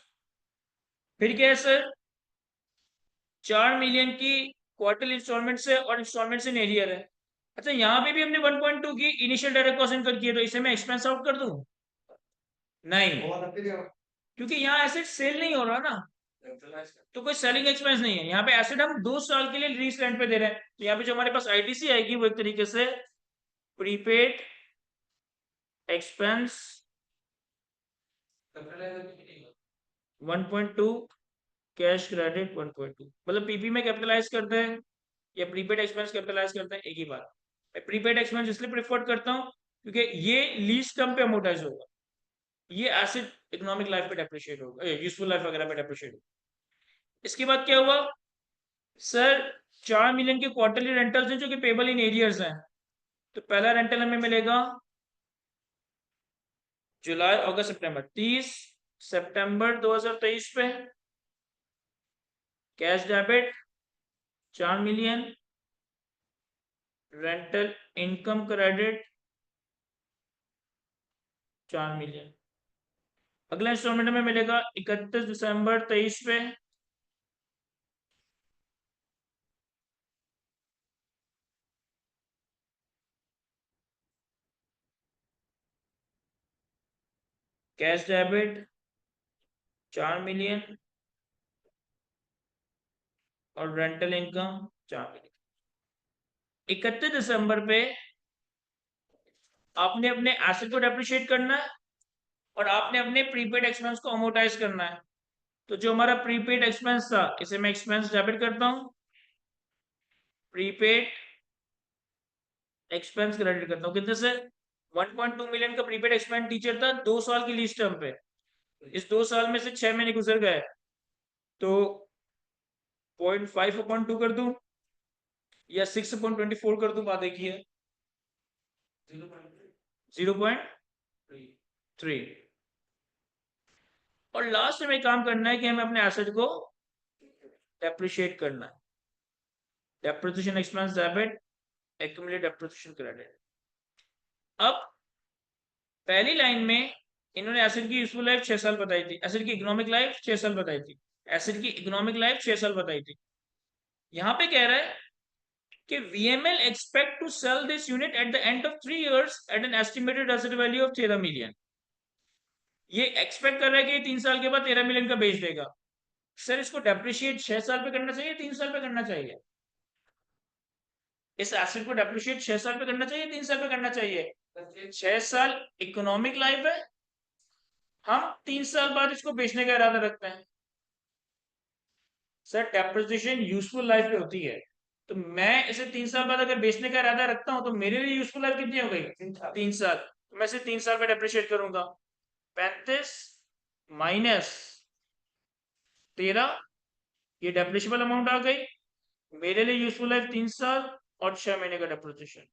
फिर क्या है सर? 4 मिलियन की क्वार्टरली इंस्टॉलमेंट से और इंस्टॉलमेंट से एरियर है। अच्छा यहाँ पे भी हमने 1.2 की इनिशियल डायरेक्ट कॉस्ट इनकर की है, तो इसे मैं एक्सपेंस आउट कर दूं? नहीं, क्योंकि यहाँ एसेट सेल नहीं हो रहा ना, तो कोई सेलिंग एक्सपेंस नहीं है। यहाँ पे एसेट हम 2 साल के लिए लीज रेंट पे दे रहे हैं, तो यहाँ पे जो हमारे पास ITC आएगी वो एक तरीके से प्रीपेड एक्सपेंस 1.2, कैश क्रेडिट 1.2। मतलब PP में कैपिटलाइज करते हैं या प्रीपेड एक्सपेंस कैपिटलाइज करते हैं, एक ही बात। मैं प्रीपेड एक्सपेंस इसलिए प्रेफर करता हूँ क्योंकि ये लीज टर्म पे अमोर्टाइज होगा, ये एसेट इकोनॉमिक लाइफ पे डेप्रिशिएट होगा, यूजफुल लाइफ वगैरह पे डेप्रिशिएट होगा। इसके बाद क्या हुआ सर? 4 मिलियन के क्वार्टरली रेंटल्स हैं जो कि पेबल इन एरियर्स हैं। तो पहला रेंटल हमें मिलेगा जुलाई अगस्त सितंबर, 30 सितंबर 2023 पे cash debit 4 million, rental income credit 4 million. अगला इंस्टॉलमेंट हमें मिलेगा 31 दिसंबर 23 पे कैश डेबिट 4 मिलियन और रेंटल इनकम 4 मिलियन। 31 दिसंबर पे आपने अपने एसेट को डेप्रिशिएट करना है और आपने अपने प्रीपेड एक्सपेंस को अमोर्टाइज करना है। तो जो हमारा प्रीपेड एक्सपेंस था इसे मैं एक्सपेंस डेबिट करता हूं, प्रीपेड एक्सपेंस क्रेडिट करता हूं। कितने से? 1.2 मिलियन का प्रीपेड एक्सपेंडिचर था 2 साल की लीज टर्म पे। इस 2 साल में से 6 महीने गुजर गए तो 0.5/2 कर दूं या 6/24 कर दूं, बात एक ही है। 0.3। और लास्ट में काम करना है कि हमें अपने एसेट को डेप्रिशिएट करना है। Depreciation expense debit, accumulate depreciation credit. अब पहली लाइन में इन्होंने एसिड की यूजफुल लाइफ 6 साल बताई थी, एसिड की इकोनॉमिक लाइफ 6 साल बताई थी, एसिड की इकोनॉमिक लाइफ 6 साल बताई थी। यहां पे कह रहा है कि VML expect to sell this unit at the end of 3 years at an estimated asset value of 13 million. ये एक्सपेक्ट कर रहा है कि 3 साल के बाद 13 मिलियन का बेच देगा। सर इसको डेप्रिशिएट 6 साल पे करना चाहिए, 3 साल पे करना चाहिए? इस एसेट को डेप्रिशिएट 6 साल पे करना चाहिए, 3 साल पे करना चाहिए? 6 साल इकोनॉमिक लाइफ है, हम 3 साल बाद इसको बेचने का इरादा रखते हैं। सर डेप्रिसिएशन यूजफुल लाइफ पे होती है, तो मैं इसे 3 साल बाद अगर बेचने का इरादा रखता हूं तो मेरे लिए यूजफुल लाइफ कितनी हो गई? 3 साल। तो मैं इसे 3 साल में डेप्रिशिएट करूंगा। 35 माइनस 13, ये डेप्रिशिएबल अमाउंट आ गई। मेरे लिए यूजफुल लाइफ 3 साल और 6 महीने का डेप्रिसिएशन।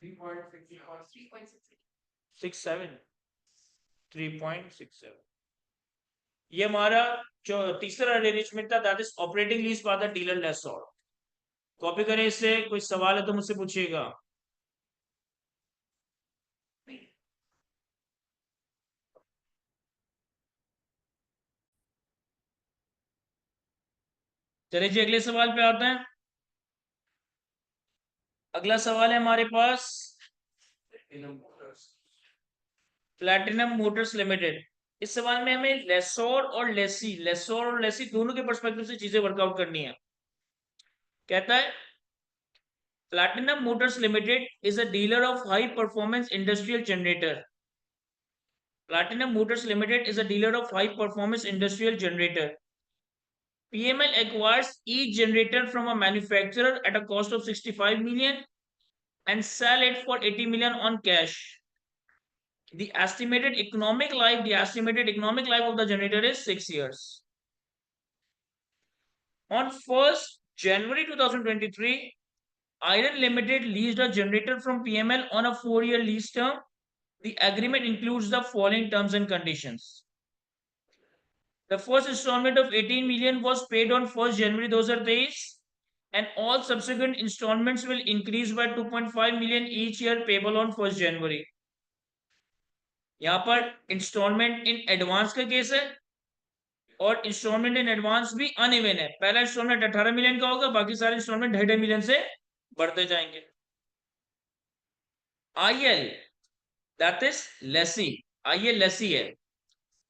3.67 3.67। ये हमारा जो तीसरा अरेंजमेंट था, that is operating lease by the dealer lessor. Copy करें इससे, कोई सवाल है तो मुझसे पूछिएगा। चलिए जी अगले सवाल पे आते हैं। अगला सवाल है हमारे पास प्लैटिनम मोटर्स लिमिटेड। इस सवाल में हमें लेसोर और लेसी दोनों के पर्सपेक्टिव से चीजें वर्कआउट करनी है। कहता है Platinum Motors Limited is a dealer of high performance industrial generator. Platinum Motors Limited is a dealer of high performance industrial generator. PML acquires each generator from a manufacturer at a cost of 65 million and sell it for 80 million on cash. The estimated economic life of the generator is 6 years. On 1st January 2023, Iron Limited leased a generator from PML on a 4-year lease term. The agreement includes the following terms and conditions. The first installment of 18 million was paid on 1st January 2023 and all subsequent installments will increase by 2.5 million each year payable on 1st January. यहाँ पर instalment in advance का case है और instalment in advance भी uneven है। पहला instalment 18 million का होगा, बाकी सारे इंस्टॉलमेंट 2.5 मिलियन से बढ़ते जाएंगे। IL that is lessee, IL lessee है।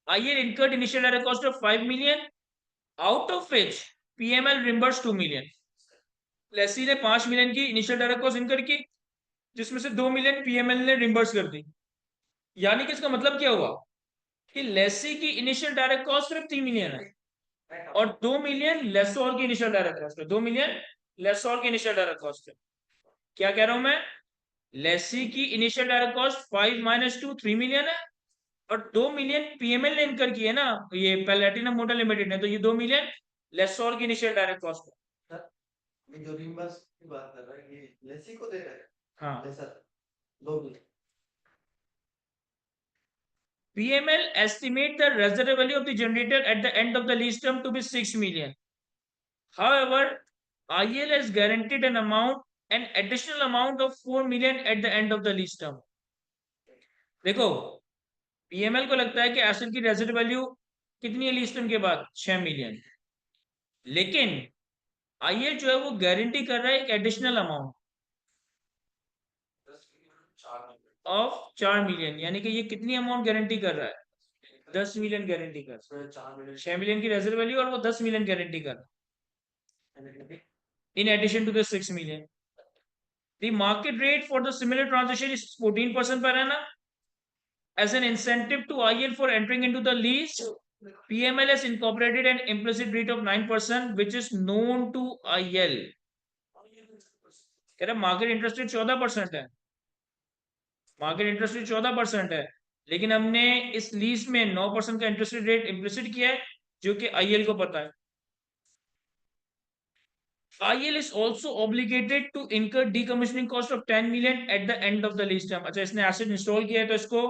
IL incurred initial direct cost of 5 million out of which PML reimbursed 2 million। Lesi ने 5 मिलियन की इनिशियल डायरेक्ट कॉस्ट इनकर की, जिसमें से 2 मिलियन पीएमएल ने रिम्बर्स कर दी। यानी कि इसका मतलब क्या हुआ कि लेसी की इनिशियल डायरेक्ट कॉस्ट सिर्फ 3 मिलियन है और 2 मिलियन लेसोर की इनिशियल डायरेक्ट कॉस्ट है। 2 मिलियन लेसोर की इनिशियल डायरेक्ट कॉस्ट है। क्या कह रहा हूं मैं? लेसी की initial direct cost 5 minus 2 3 million है और 2 मिलियन पीएमएल ने इनकर की है ना, ये प्लैटिनम मोटर लिमिटेड ने, तो ये 2 मिलियन लेसोर की इनिशियल डायरेक्ट कॉस्ट है। ये जो रिम्बर्स की बात कर रहा है, ये लेसी को दे रहा है। हाँ, lessor 2 million. PML estimate the reserve value of the generator at the end of the lease term to be 6 million. However, IL has guaranteed an additional amount of 4 million at the end of the lease term. देखो, PML को लगता है कि asset की rigid value कितनी है lease term के बाद? 6 मिलियन। लेकिन IL जो है वो गारंटी कर रहा है एक एडिशनल अमाउंट। ऑफ 4 मिलियन, यानी कि ये कितनी अमाउंट गारंटी कर रहा है? 10 मिलियन गारंटी कर रहा है। 6 मिलियन की रेजर्व वैल्यू और वो 10 मिलियन गारंटी कर रहा है in addition to the 6 million. The market rate for the similar transaction is 14% per annum. As an incentive to IL for entering into the lease, PML has incorporated an implicit rate of 9%, which is known to IL. कह रहा market interest rate 14% है, market interest rate 14% है, लेकिन हमने इस lease में 9% का interest rate implicit किया है, जो कि आईएल को पता है। IL is also obligated to incur decommissioning cost of 10 million at the end of the lease term. अच्छा, इसने एसिड इंस्टॉल किया है तो इसको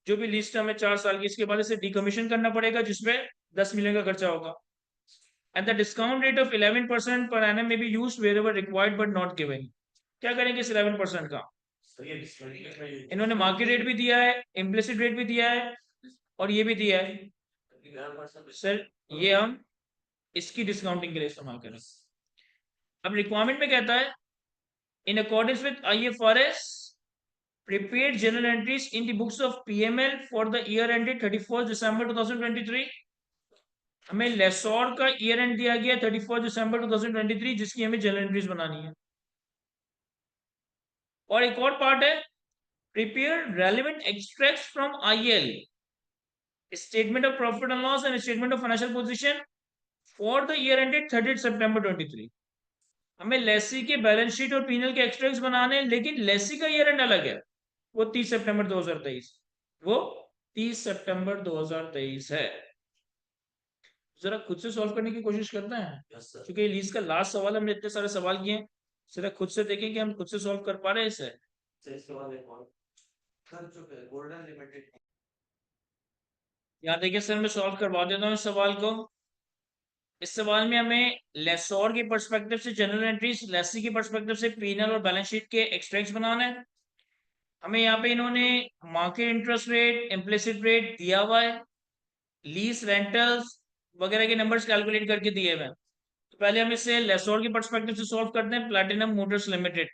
जो भी लीज टर्म है 4 साल की, इसके बाद इसे डिकमीशन करना पड़ेगा, जिसमें 10 मिलियन का खर्चा होगा। And the discount rate of 11% per annum may be used wherever required but not given. क्या करेंगे इस 11% का? इन्होंने मार्केट रेट भी दिया है, इम्प्लिसिट रेट भी दिया है, और ये भी दिया है। सर ये हम इसकी डिस्काउंटिंग के लिए इस्तेमाल करें। अब रिक्वायरमेंट में कहता है in accordance with IFRS, prepared journal entries in the books of PML for the year ended 31st December 2023। हमें लेसोर का ईयर एंड दिया गया 31st दिसंबर 2023, जिसकी हमें जर्नल एंट्रीज बनानी है। और एक और पार्ट है, prepare relevant extracts from IL, statement of profit and loss and statement of financial position for the year ended 30 सितंबर 23। हमें लेसी के बैलेंस शीट और पीनल के एक्सट्रैक्ट्स बनाने हैं, लेकिन लेसी का ईयर एंड अलग है, वो 30 सितंबर 2023, वो 30 सितंबर 2023 है। जरा खुद से सॉल्व करने की कोशिश करते हैं, क्योंकि ये लीज का लास्ट सवाल, हमने इतने सारे सवाल किए हैं, जरा खुद से देखें कि हम खुद से सॉल्व कर पा रहे हैं इसे। यहाँ देखिए सर, मैं सॉल्व करवा देता हूँ इस सवाल को। इस सवाल में हमें लेसोर के पर्सपेक्टिव से जनरल एंट्रीज, लेसी के पर्सपेक्टिव से पीनल और बैलेंस शीट के एक्सट्रैक्ट्स बनाना है। हमें यहाँ पे इन्होंने market interest rate, implicit rate दिया हुआ है, लीज रेंटल्स वगैरह के नंबर्स कैलकुलेट करके दिए हुए हैं। तो पहले हम इसे लेसोर के पर्सपेक्टिव से सॉल्व करते हैं, प्लैटिनम मोटर्स लिमिटेड।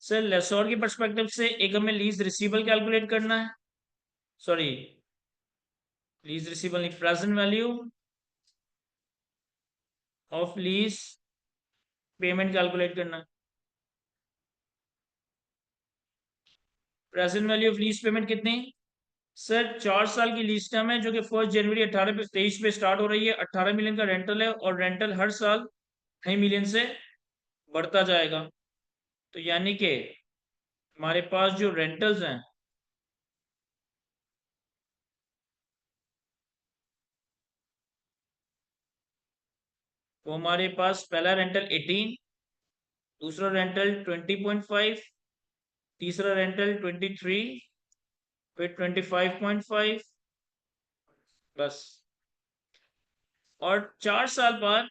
सर लेसोर के पर्सपेक्टिव से एक हमें लीज रिसीवेबल कैलकुलेट करना है, सॉरी लीज रिसीवेबल नहीं, present value of lease payment calculate करना है। Present value of lease payment कितनी? सर 4 साल की लीज टर्म है, जो कि 1 जनवरी 1823 पे स्टार्ट हो रही है। 18 मिलियन का रेंटल है, और रेंटल हर साल 2 मिलियन से बढ़ता जाएगा। तो यानी कि हमारे पास जो रेंटल्स हैं, वो हमारे पास पहला रेंटल 18, दूसरा रेंटल 20.5, तीसरा रेंटल 23, फिर 25.5, बस। और 4 साल बाद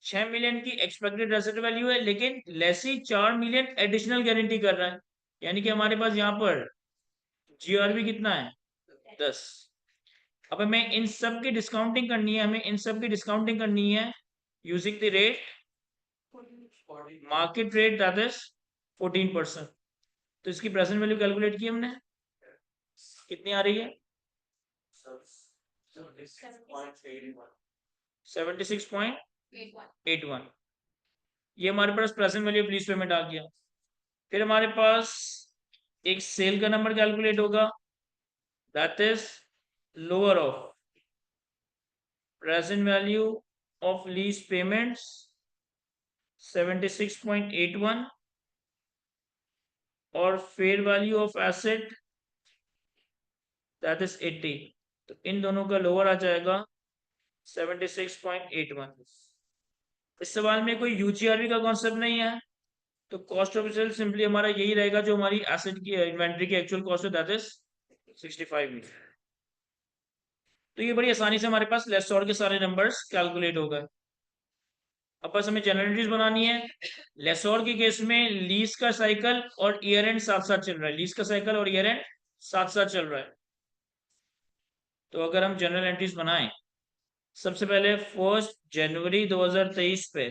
6 मिलियन की एक्सपेक्टेड एसेट वैल्यू है, लेकिन लेसी 4 मिलियन एडिशनल गारंटी कर रहा है, यानी कि हमारे पास यहाँ पर GRV कितना है? 10। अब हमें इन सब की डिस्काउंटिंग करनी है, हमें इन सब की डिस्काउंटिंग करनी है using the rate, market rate, that is 14%। तो इसकी प्रेजेंट वैल्यू कैलकुलेट की हमने, कितनी आ रही है? 76.81। ये हमारे पास present value of lease payment आ गया। फिर हमारे पास एक सेल का नंबर कैलकुलेट होगा, that is lower of present value of lease payments 76.81 और fair value of asset that is 80। तो इन दोनों का लोअर आ जाएगा 76.81। इस सवाल में कोई यूजीआरवी का कॉन्सेप्ट नहीं है, तो कॉस्ट ऑफ सेल सिंपली हमारा यही रहेगा, जो हमारी एसेट की इन्वेंट्री की एक्चुअल कॉस्ट है, दैट इज 65 मीटर। तो ये बड़ी आसानी से हमारे पास लेसोर के सारे नंबर्स कैलकुलेट हो गए। अब बस हमें जनरल एंट्रीज बनानी है। लेसोर के केस में लीज का साइकिल और ईयर एंड साथ साथ चल रहा है, लीज का साइकिल और ईयर एंड साथ साथ चल रहा है। तो अगर हम जनरल एंट्रीज बनाएं, सबसे पहले 1 जनवरी 2023 पे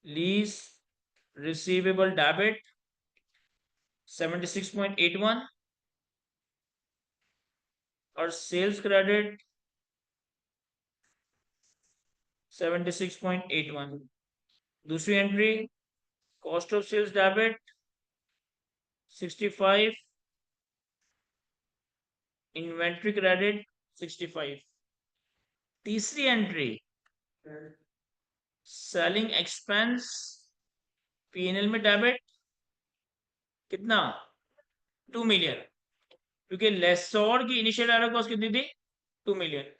लीज रिसीवेबल डेबिट 76.81 और सेल्स क्रेडिट 76.81। दूसरी entry cost of sales debit 65, inventory credit 65। तीसरी एंट्री सेलिंग एक्सपेंस पीएनएल में डेबिट कितना 2 मिलियन, क्योंकि लेसोर की इनिशियल डायरेक्ट कॉस्ट कितनी थी 2 मिलियन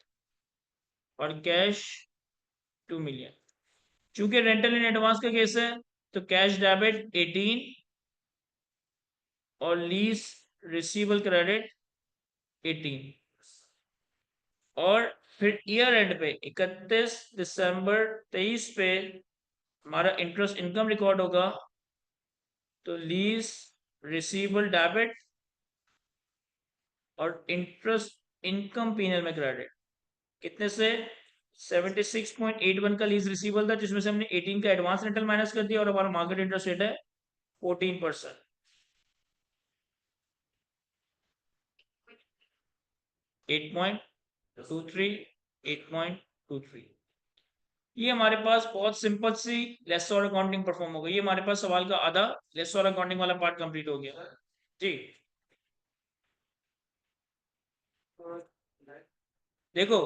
और कैश 2 मिलियन। चूंकि रेंटल इन एडवांस का केस है तो कैश डेबिट 18 और लीज रिसीवेबल क्रेडिट 18। और फिर ईयर एंड पे 31 दिसंबर 23 पे हमारा इंटरेस्ट इनकम रिकॉर्ड होगा, तो लीज रिसीवेबल डेबिट और इंटरेस्ट इनकम पीएनएल में क्रेडिट कितने से 76.81 का लीज रिसीवेबल था, जिसमें से हमने 18 का एडवांस रेंटल माइनस कर दिया और हमारा मार्केट इंटरेस्ट रेट है 14%। 8.23, 8.23। ये हमारे पास बहुत सिंपल सी लेसोर अकाउंटिंग परफॉर्म हो गई। ये हमारे पास सवाल का आधा लेसोर अकाउंटिंग वाला पार्ट कंप्लीट हो गया जी। देखो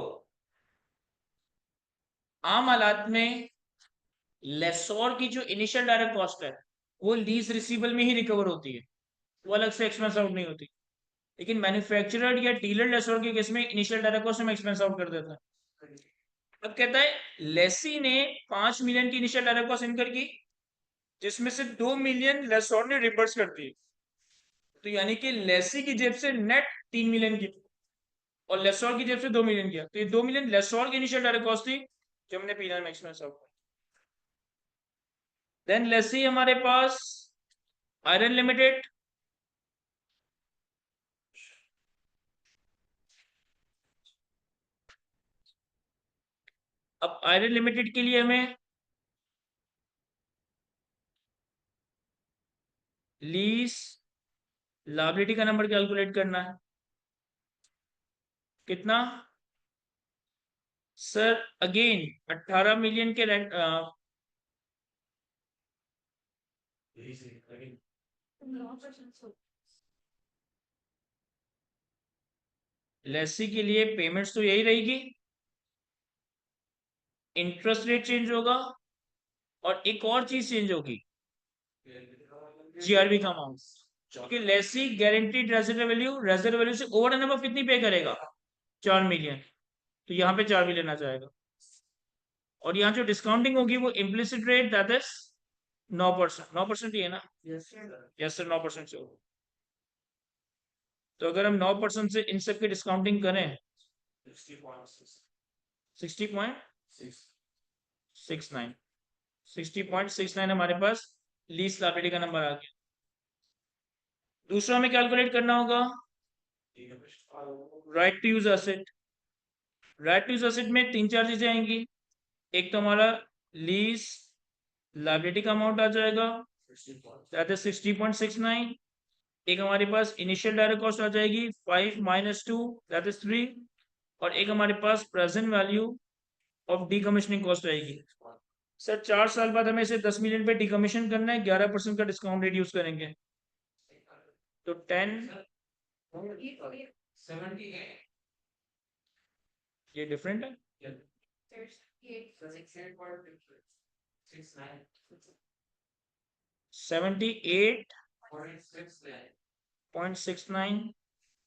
आम हालात में लेसोर की जो इनिशियल डायरेक्ट कॉस्ट है वो लीज रिसीवेबल में ही रिकवर होती है, वो अलग से एक्सपेंस आउट नहीं होती। लेकिन मैन्युफैक्चरर या डीलर लेसोर के केस में इनिशियल डायरेक्ट कॉस्ट हम एक्सपेंस आउट कर देते हैं। अब कहता है लेसी ने 5 मिलियन की इनिशियल डायरेक्ट कॉस्ट इनकर की, जिसमें से 2 मिलियन लेसोर ने रिवर्स कर दी। तो यानी कि लेसी की जेब से नेट 3 मिलियन की और लेसोर की जेब से 2 मिलियन किया, तो ये 2 मिलियन लेसोर की इनिशियल डायरेक्ट कॉस्ट थी जो हमने पीएनएल में एक्सपेंस आउट। देन लेसी हमारे पास आयरन लिमिटेड, अब आयरन लिमिटेड के लिए हमें लीज लायबिलिटी का नंबर कैलकुलेट करना है। कितना सर अगेन 18 मिलियन के रेंट लेसी के लिए पेमेंट्स तो यही रहेगी, इंटरेस्ट रेट चेंज होगा और एक और चीज चेंज होगी जीआरबी का अमाउंट, क्योंकि लेसी गारंटीड रेजर्व वैल्यू से ओवर एंड अबव कितनी पे करेगा 4 मिलियन, तो यहाँ पे 4 मिलियन आ जाएगा। और यहाँ जो डिस्काउंटिंग होगी वो इम्प्लिसिट रेट दैट इज 9%। 9% ही है ना, यस सर 9% से होगा। तो अगर हम 9% से इन सब की डिस्काउंटिंग करें 60.69, 60.69 हमारे पास लीज लायबिलिटी का नंबर आ गया। दूसरा हमें कैलकुलेट करना होगा right to use asset. Right to use asset में 3-4 चीजें आएंगी। एक तो हमारा लीज लायबिलिटी का अमाउंट आ जाएगा दैट इज 60.69। एक हमारे पास इनिशियल डायरेक्ट कॉस्ट आ जाएगी 5 माइनस 2 दैट इज 3। और एक हमारे पास present value of decommissioning cost आएगी। सर 4 साल बाद हमें इसे 10 मिलियन पे डीकमीशन करना है, 11% का डिस्काउंट रेट यूज करेंगे तो 10 ये डिफरेंट है 78.69,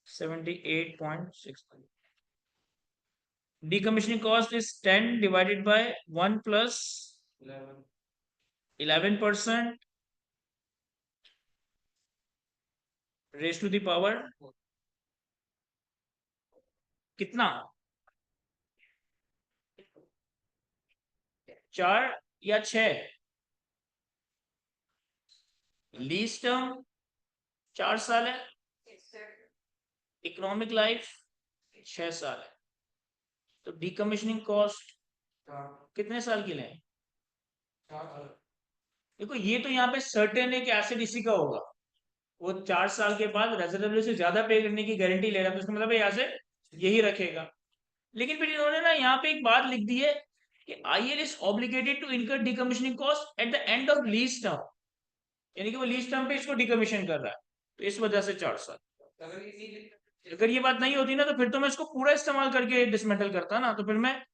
78.69। decommissioning cost is 10 divided by 1 plus 11% raised to the power कितना 4 या 6? लीज टर्म 4 साल है, इकोनॉमिक लाइफ 6 साल है, तो डीकमीशनिंग कॉस्ट कितने साल की लें? देखो ये तो यहाँ पे सर्टेन है कि एसेट इसी का होगा, वो 4 साल के बाद रेजर्वेबल से ज्यादा पे करने की गारंटी ले रहा है, तो इसका मतलब है एसेट यही रखेगा। लेकिन फिर इन्होंने ना यहाँ पे एक बात लिख दी है कि IL is obligated to incur decommissioning cost at the end of lease term, यानी कि वो लीज टर्म पे इसको डीकमीशन कर रहा है, तो इस वजह से 4 साल। अगर ये बात नहीं होती ना तो फिर तो मैं इसको पूरा इस्तेमाल करके डिसमेंटल करता ना, तो फिर मैं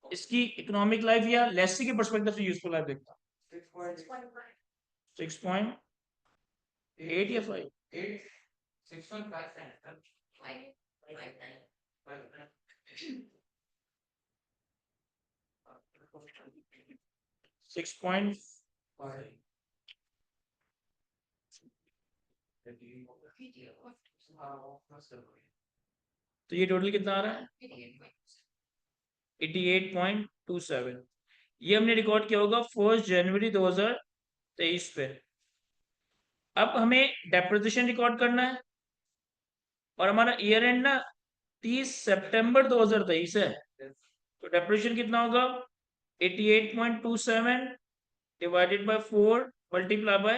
इसकी इकोनॉमिक लाइफ या लेसी के परस्पेक्टिव से यूजफुल लाइफ देखता। 6.8 या 5? 6.5। तो ये टोटल कितना आ रहा है? 88.27। ये हमने रिकॉर्ड किया होगा 1 जनवरी 2023 पे। अब हमें डेप्रिसिएशन रिकॉर्ड करना है और हमारा ईयर एंड ना 30 सितंबर 2023 है, तो डेप्रिसिएशन कितना होगा? 88.27 डिवाइडेड बाय 4 मल्टीप्लाई बाय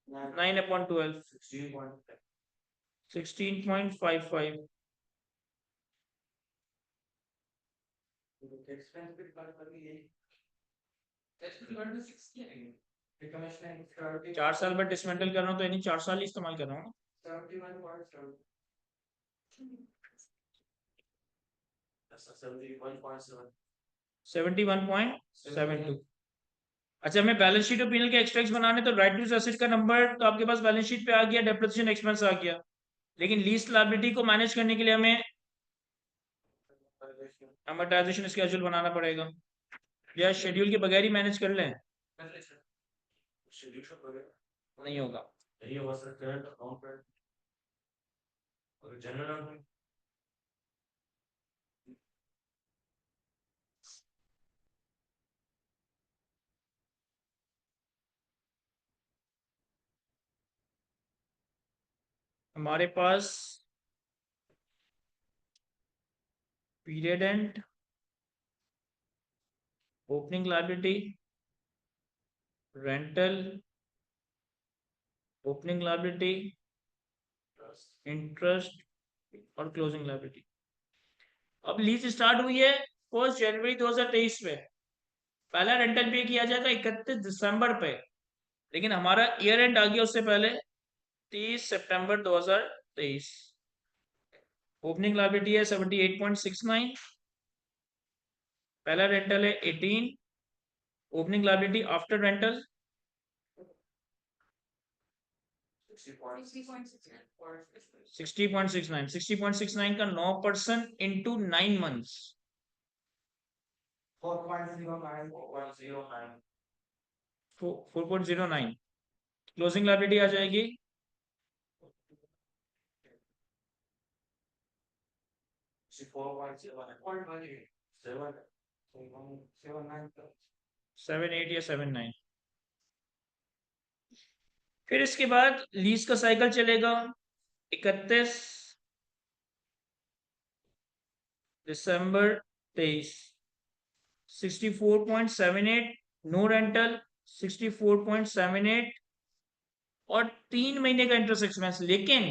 9/12, 16.55। चार साल बाद डिसमेंटल कर रहा हूँ तो यानी 4 साल ही इस्तेमाल कर रहा हूँ। 71.72। अच्छा, हमें बैलेंस शीट और पीएनएल के एक्सट्रैक्ट्स बनाने, तो राइट टू एसेट का नंबर तो आपके पास बैलेंस शीट पे आ गया, डेप्रिसिएशन एक्सपेंस आ गया, लेकिन लीज लायबिलिटी को मैनेज करने के लिए हमें अमोर्टाइजेशन स्केड्यूल बनाना पड़ेगा, या शेड्यूल के बगैर ही मैनेज कर लें? नहीं होगा। हमारे पास period end, opening liability, rental, opening liability, interest और क्लोजिंग लायबिलिटी। अब लीज स्टार्ट हुई है 1 जनवरी 2023 में, पहला रेंटल पे किया जाएगा 31 दिसंबर पे, लेकिन हमारा ईयर एंड आ गया उससे पहले 30 सितंबर 2023। ओपनिंग लायबिलिटी है 78.69, पहला रेंटल है 18, ओपनिंग लायबिलिटी आफ्टर रेंटल 60.69, 60.69 का 9% इंटू 9 मंथ्स 4.09। क्लोजिंग लायबिलिटी आ जाएगी 7.8 या 7.9। फिर इसके बाद लीज का साइकिल चलेगा 31 दिसंबर 23, 64.78 नो रेंटल, 64.78 और 3 महीने का इंटरेस्ट एक्सपेंस। लेकिन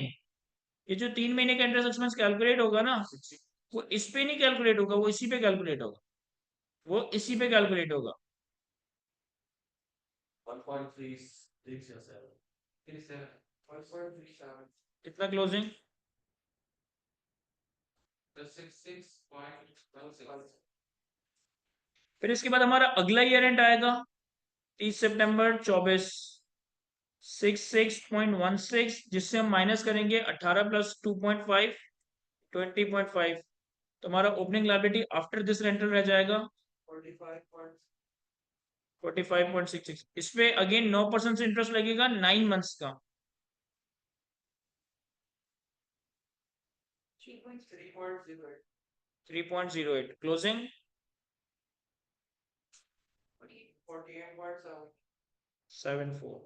ये जो 3 महीने का इंटरेस्ट एक्सपेंस कैलकुलेट होगा ना, वो इस पे नहीं कैलकुलेट होगा, वो इसी पे कैलकुलेट होगा, वो इसी पे कैलकुलेट होगा। 1.37 कितना क्लोजिंग? 66.16। फिर इसके बाद हमारा अगला ईयर एंड आएगा 30 सितंबर 24, 66.16, जिससे हम माइनस करेंगे 18 प्लस 2.5 20.5, तो हमारा opening liability after this rental रह जाएगा 45.66। इस पे अगेन 9% से इंटरेस्ट लगेगा 9 मंथ्स का 3.08। क्लोजिंग 48.7 74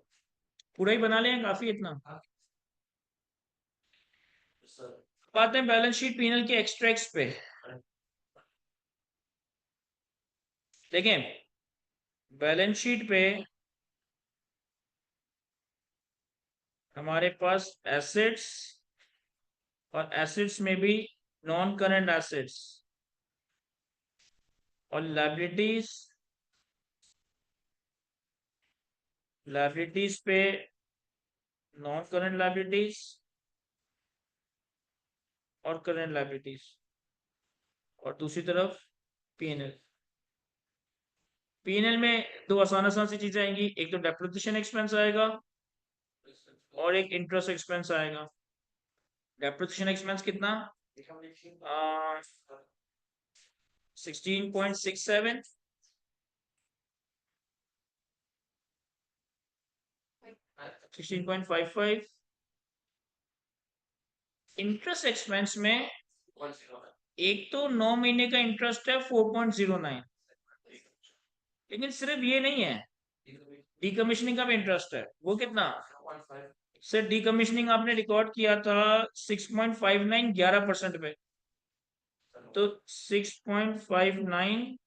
पूरा ही बना लें, काफी इतना। बात है बैलेंस शीट पीएनएल के एक्सट्रैक्ट्स पे। देखें बैलेंस शीट पे हमारे पास एसेट्स, और एसेट्स में भी नॉन करंट एसेट्स, और लायबिलिटीज पे नॉन करंट लायबिलिटीज और करंट लायबिलिटीज, और दूसरी तरफ पीएनएल। पीएनएल में दो आसान आसान सी चीजें आएंगी, एक तो डेप्रिसिएशन एक्सपेंस आएगा और एक इंटरेस्ट एक्सपेंस आएगा। डेप्रिसिएशन एक्सपेंस कितना? 16.67, 16.55। इंटरेस्ट एक्सपेंस में एक तो 9 महीने का इंटरेस्ट है 4.09, लेकिन सिर्फ ये नहीं है, डीकमीशनिंग का भी इंटरेस्ट है। वो कितना? सर डीकमीशनिंग आपने रिकॉर्ड किया था 6.59 11% पे, तो 6.59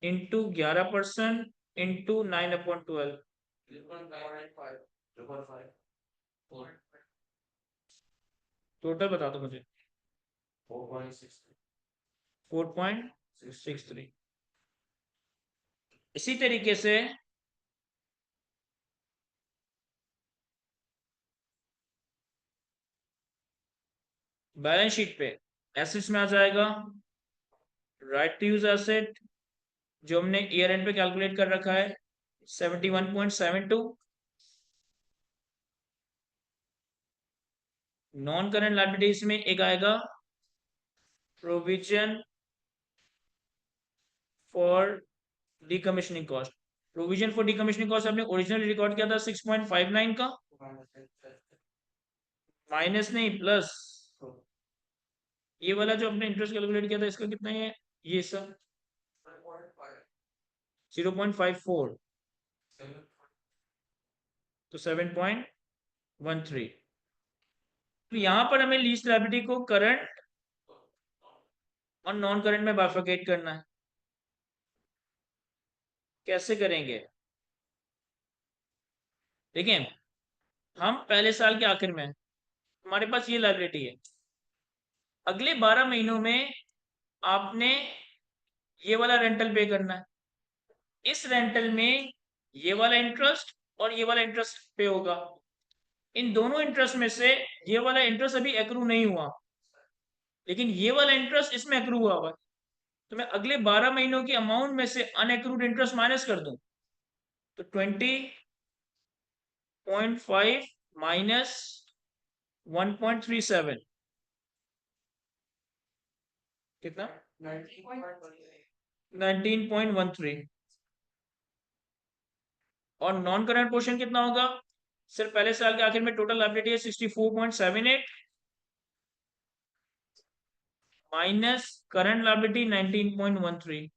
इंटू 11% इंटू 9/12। टोटल बता दो मुझे। 4.63। इसी तरीके से बैलेंस शीट पे एसेट्स में आ जाएगा राइट टू यूज एसेट, जो हमने ईयर एंड पे कैलकुलेट कर रखा है 71.72। नॉन करंट लायबिलिटीज में एक आएगा provision for decommissioning cost. Provision for decommissioning cost आपने ओरिजिनल रिकॉर्ड किया था 6.59 का, माइनस नहीं प्लस ये वाला जो हमने इंटरेस्ट कैलकुलेट किया था इसका कितना है, ये सब 0.54, तो 7.13। तो यहां पर हमें लीज लायबिलिटी को करंट और नॉन करंट में बाइफरकेट करना है। कैसे करेंगे? देखिए हम पहले साल के आखिर में हमारे पास ये लायबिलिटी है, अगले 12 महीनों में आपने ये वाला रेंटल पे करना है। इस रेंटल में ये वाला इंटरेस्ट और ये वाला इंटरेस्ट पे होगा। इन दोनों इंटरेस्ट में से ये वाला इंटरेस्ट अभी एक्रू नहीं हुआ, लेकिन ये वाला इंटरेस्ट इसमें एक्रू हुआ है। तो मैं अगले 12 महीनों की अमाउंट में से अनएक्रूड इंटरेस्ट माइनस कर दूं, तो 20.5 माइनस 1.37 कितना? 19.13। और नॉन करंट पोर्शन कितना होगा? सिर्फ पहले साल के आखिर में टोटल लायबिलिटी है 64.78 माइनस करंट लायबिलिटी 19.13,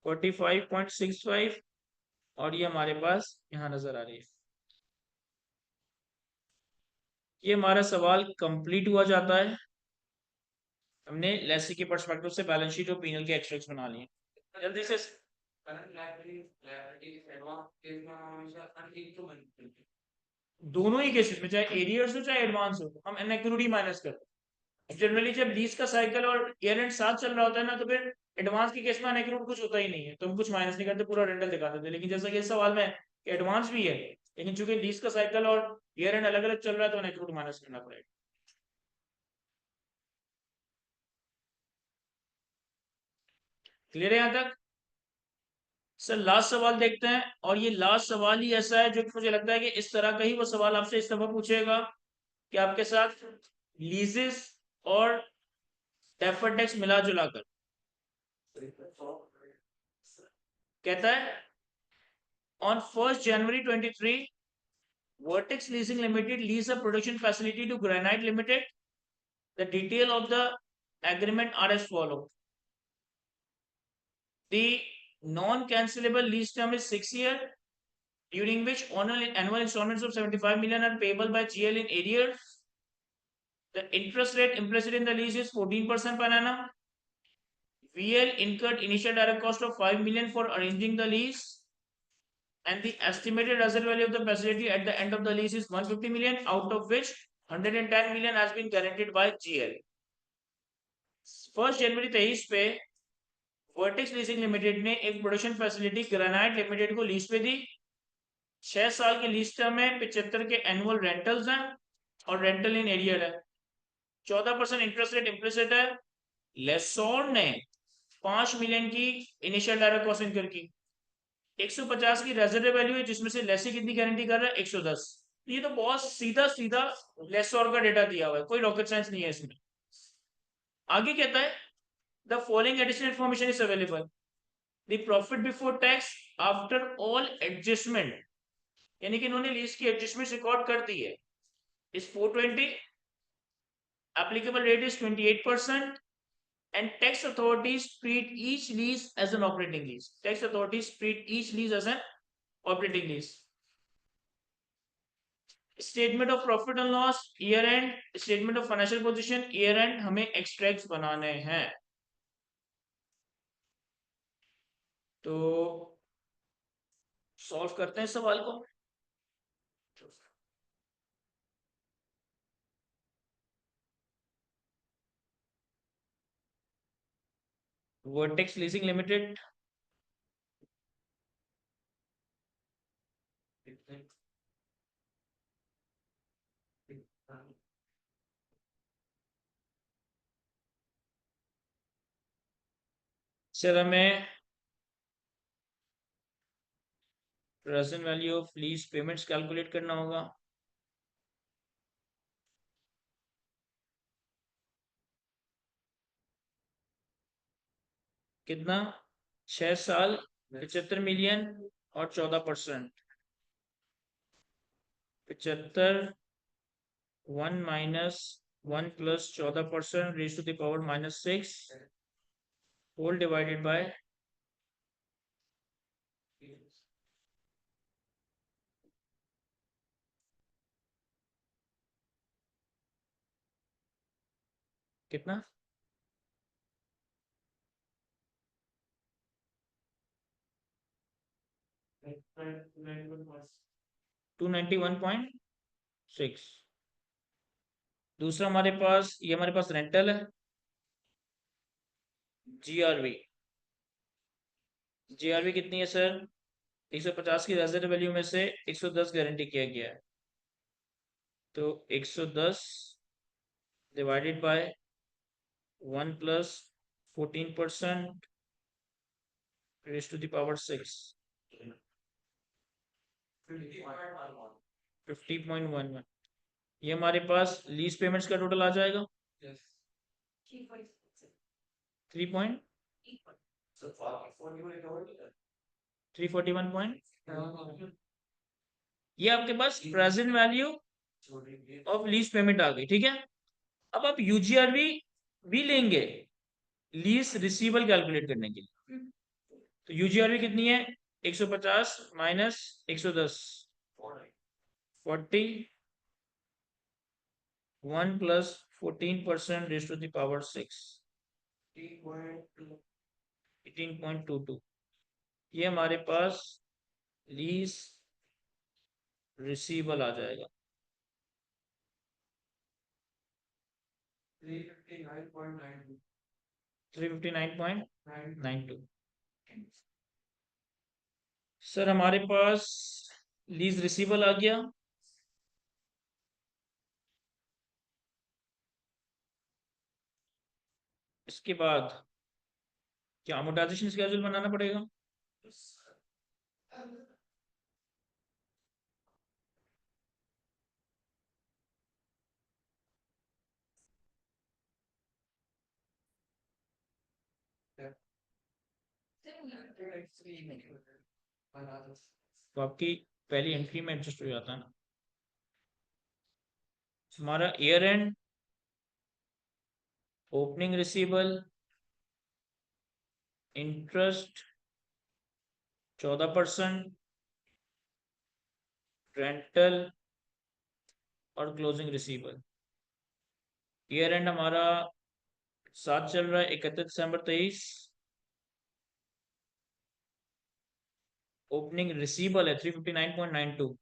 45.65, और ये हमारे पास यहां नजर आ रही है। ये हमारा सवाल कंप्लीट हुआ जाता है। हमने लेसी के पर्सपेक्टिव से बैलेंस शीट और पीएनएल के एक्सट्रैक्ट्स बना लिए। जल्दी से दोनों ही केसेस में, चाहे एरियर्स हो चाहे एडवांस हो, हम अनएक्यूरेट माइनस करते हैं। जनरली जब लीज का साइकिल और ईयर एंड साथ चल रहा होता है ना, तो फिर एडवांस की केस में अनएक्यूरेट कुछ होता ही नहीं है, तो हम कुछ माइनस नहीं करते, पूरा रेंटल दिखा देते। लेकिन जैसा कि इस सवाल में एडवांस भी है, लेकिन चूंकि लीज का साइकिल और ईयर एंड अलग अलग चल रहा है, तो अनएक्यूरेट माइनस करना पड़ेगा। क्लियर है यहां तक? सर लास्ट सवाल देखते हैं, और ये लास्ट सवाल ही ऐसा है जो मुझे लगता है कि इस तरह का ही वो सवाल आपसे इस दफा पूछेगा कि आपके साथ लीजेस और डेफर्ड टैक्स मिला जुला कर कहता है on 1st January 23 Vertex Leasing Limited lease a production facility to Granite Limited. The detail of the agreement are as follow. The Non-cancelable lease term is 6 years, during which annual installments of 75 million are payable by GL in arrears. The interest rate implicit in the lease is 14% per annum. VL incurred initial direct cost of 5 million for arranging the lease, and the estimated asset value of the facility at the end of the lease is 150 million, out of which 110 million has been guaranteed by GL. 1 जनवरी 23 पे vertex leasing limited ने एक production facility granite limited को lease पे दी। 6 साल के lease term में 75 के एनुअल रेंटल्स हैं और रेंटल इन एरियर है। 14% इंटरेस्ट रेट इम्प्लिसिट है। लेसोर ने 5 मिलियन की इनिशियल डायरेक्ट कॉस्ट इनकर की। 150 की रेजर्व वैल्यू है, जिसमें से लेसी कितनी गारंटी कर रहा है? 110। ये तो बहुत सीधा सीधा लेसोर का डेटा दिया हुआ है, कोई रॉकेट साइंस नहीं है इसमें। आगे कहता है the following additional information is available. The profit before tax after all adjustment, यानी कि इन्होंने लीज की एडजस्टमेंट रिकॉर्ड कर दी है, is 420। Applicable rate is 28%, and tax authorities treat each lease as an operating lease. Tax authorities treat each lease as an operating lease. Statement of profit and loss year end, statement of financial position year end, हमें extracts बनाने हैं। तो solve करते हैं सवाल को। Vertex leasing limited sir हमें present value of lease payments calculate करना होगा। कितना? 6 साल 75 मिलियन और 14%। 75 1 minus 1 plus 14% raised to the power minus 6 whole divided by कितना? 291.6। दूसरा हमारे पास ये हमारे पास रेंटल है जीआरवी। जीआरवी कितनी है सर? 150 की रेजर्व वैल्यू में से 110 गारंटी किया गया है, तो 110 divided by 1 plus 14% raise to the power 6 50.11। ये हमारे पास लीज पेमेंट्स का टोटल आ जाएगा 341 ये आपके पास present value of lease payment आ गई। ठीक है, अब आप यूजीआरवी भी लेंगे लीज रिसीवल कैलकुलेट करने के लिए। तो यूजीआरवी कितनी है? 150 minus 110 40 1 plus 14% raise to the power 6 18.22। ये हमारे पास लीज रिसीवल आ जाएगा 359.92। सर हमारे पास लीज रिसीवल आ गया। इसके बाद क्या अमोर्टाइजेशन स्केड्यूल बनाना पड़ेगा? तो आपकी पहली एंट्री में एडजस्ट हो जाता है ना। हमारा year and opening रिसीवल interest 14% rental और क्लोजिंग रिसीवर। ईयर एंड हमारा 7 चल रहा है, 31 दिसंबर 23। ओपनिंग रिसीवेबल है 359.92।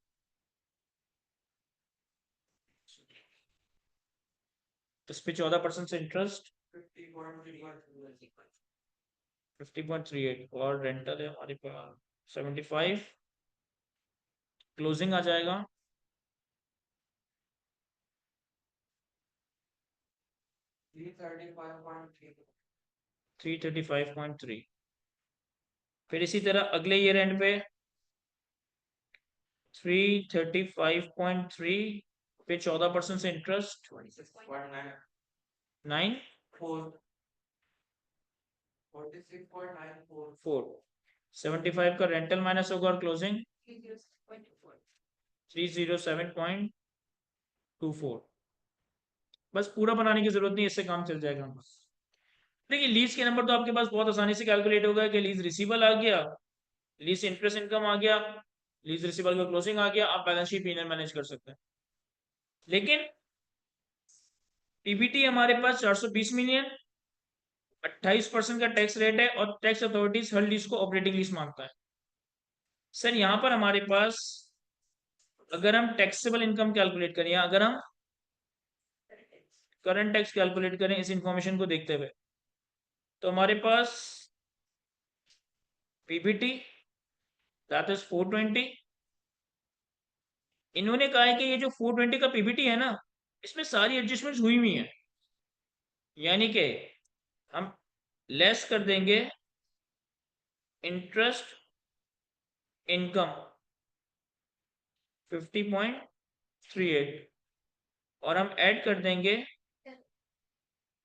इस पे 14% से इंटरेस्ट 50.38 और रेंटल है हमारे पास 75। क्लोजिंग आ जाएगा 335.3। फिर इसी तरह अगले ईयर एंड पे 335.3 पे 14% से इंटरेस्ट 9 4 75 का रेंटल माइनस होगा और क्लोजिंग 307.24। बस पूरा बनाने की जरूरत नहीं, इससे काम चल जाएगा। देखिए लीज के नंबर तो आपके पास बहुत आसानी से कैलकुलेट होगा कि लीज रिसीवेबल आ गया, लीज इंटरेस्ट इनकम आ गया, लीज रिसीवेबल का क्लोजिंग आ गया, आप बैलेंस शीट पीनल मैनेज कर सकते हैं। लेकिन पीबीटी हमारे पास 420 मिलियन, 28% का टैक्स रेट है और टैक्स अथॉरिटीज हर लीज को ऑपरेटिंग लीज मांगता है। सर यहां पर हमारे पास अगर हम टैक्सेबल इनकम कैलकुलेट करें या अगर हम करंट टैक्स कैलकुलेट करें इस इंफॉर्मेशन को देखते हुए, तो हमारे पास पीबीटी दैट इज 420। इन्होंने कहा है कि ये जो 420 का पीबीटी है ना, इसमें सारी एडजस्टमेंट्स हुई हुई हैं, यानी कि हम लेस कर देंगे इंटरेस्ट इनकम 50.38 और हम ऐड कर देंगे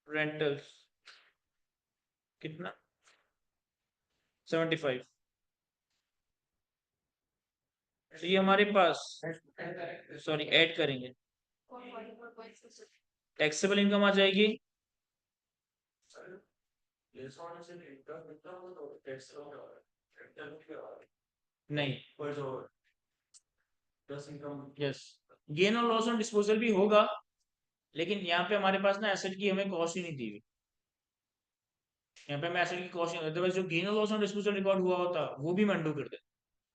रेंटल्स कितना 75। तो ये हमारे पास सॉरी ऐड करेंगे, टैक्सेबल इनकम आ जाएगी नहीं, यस गेन और लॉस ऑन डिस्पोजल भी होगा, लेकिन यहाँ पे हमारे पास ना एसेट की हमें कॉस्ट ही नहीं दी हुई। यहाँ पे हमें एसेट की कॉस्ट नहीं, अदरवाइज जो गेन और लॉस ऑन डिस्पोजल रिकॉर्ड हुआ होता वो भी मैं अनडू कर दे,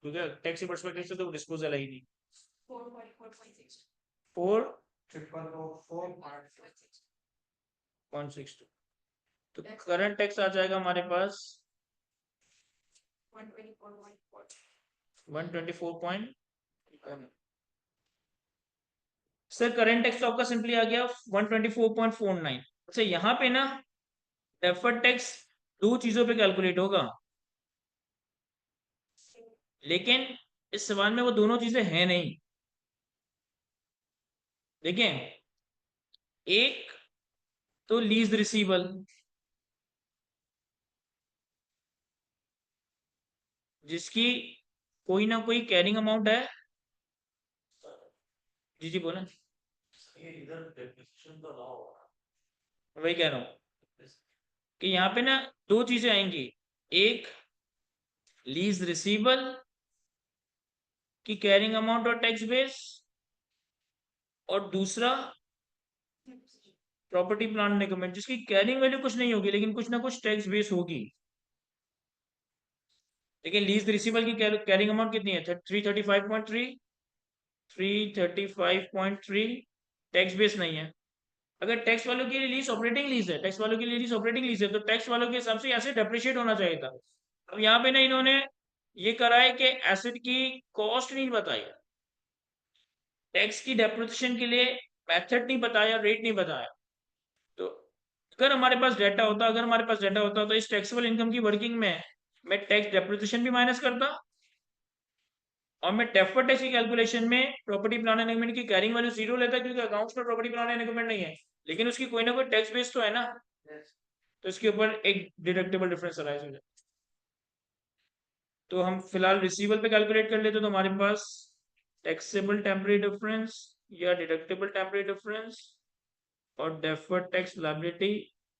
क्योंकि टैक्स के पर्सपेक्टिव से तो डिस्पोजल है ही नहीं। 4.62 तो करंट टैक्स आ जाएगा हमारे पास 124. सर करंट टैक्स तो आपका सिंपली आ गया 124.49। अच्छा यहाँ पे ना डेफर्ड टैक्स दो चीजों पे कैलकुलेट होगा, लेकिन इस सवाल में वो दोनों चीजें हैं नहीं। देखें, एक तो लीज रिसीवेबल जिसकी कोई ना कोई कैरिंग अमाउंट है। जी जी बोले, वही कह रहा हूं कि यहाँ पे ना दो चीजें आएंगी, एक लीज रिसीवेबल की कैरिंग अमाउंट और टैक्स बेस, और दूसरा प्रॉपर्टी प्लांट एंड इक्विपमेंट जिसकी कैरिंग वैल्यू कुछ नहीं होगी लेकिन कुछ ना कुछ टैक्स बेस होगी। लेकिन लीज रिसीवेबल की कैरिंग अमाउंट कितनी है 335.3, 335.3 टैक्स बेस नहीं है। अगर टैक्स वालों की लीज ऑपरेटिंग लीज है, टैक्स वालों की लीज ऑपरेटिंग लीज है, तो टैक्स वालों के हिसाब से ऐसे डेप्रिशिएट होना चाहिए था। अब यहाँ पे ना इन्होंने ये करा है कि एसेट की कॉस्ट नहीं बताई, टैक्स की डेप्रिसिएशन के लिए मेथड नहीं बताया, रेट नहीं बताया। तो अगर हमारे पास डाटा होता, अगर हमारे पास डाटा होता तो इस टैक्सेबल इनकम की वर्किंग में मैं टैक्स डेप्रिसिएशन भी माइनस करता और मैं डेफर्ड टैक्स की कैलकुलेशन में प्रॉपर्टी प्लांट एंड इक्विपमेंट की कैरिंग वैल्यू जीरो लेता, क्योंकि अकाउंट्स में प्रॉपर्टी प्लांट एंड इक्विपमेंट नहीं है, लेकिन उसकी कोई ना कोई टैक्स बेस तो है ना, तो इसके ऊपर एक डिडक्टेबल डिफरेंस अराइज हो जाए। तो हम फिलहाल रिसीवेबल पे कैलकुलेट कर लेते, तो हमारे पास टैक्सेबल टेम्परेरी डिफरेंस या डिडक्टेबल टेम्परेरी डिफरेंस और डेफर्ड टैक्स लायबिलिटी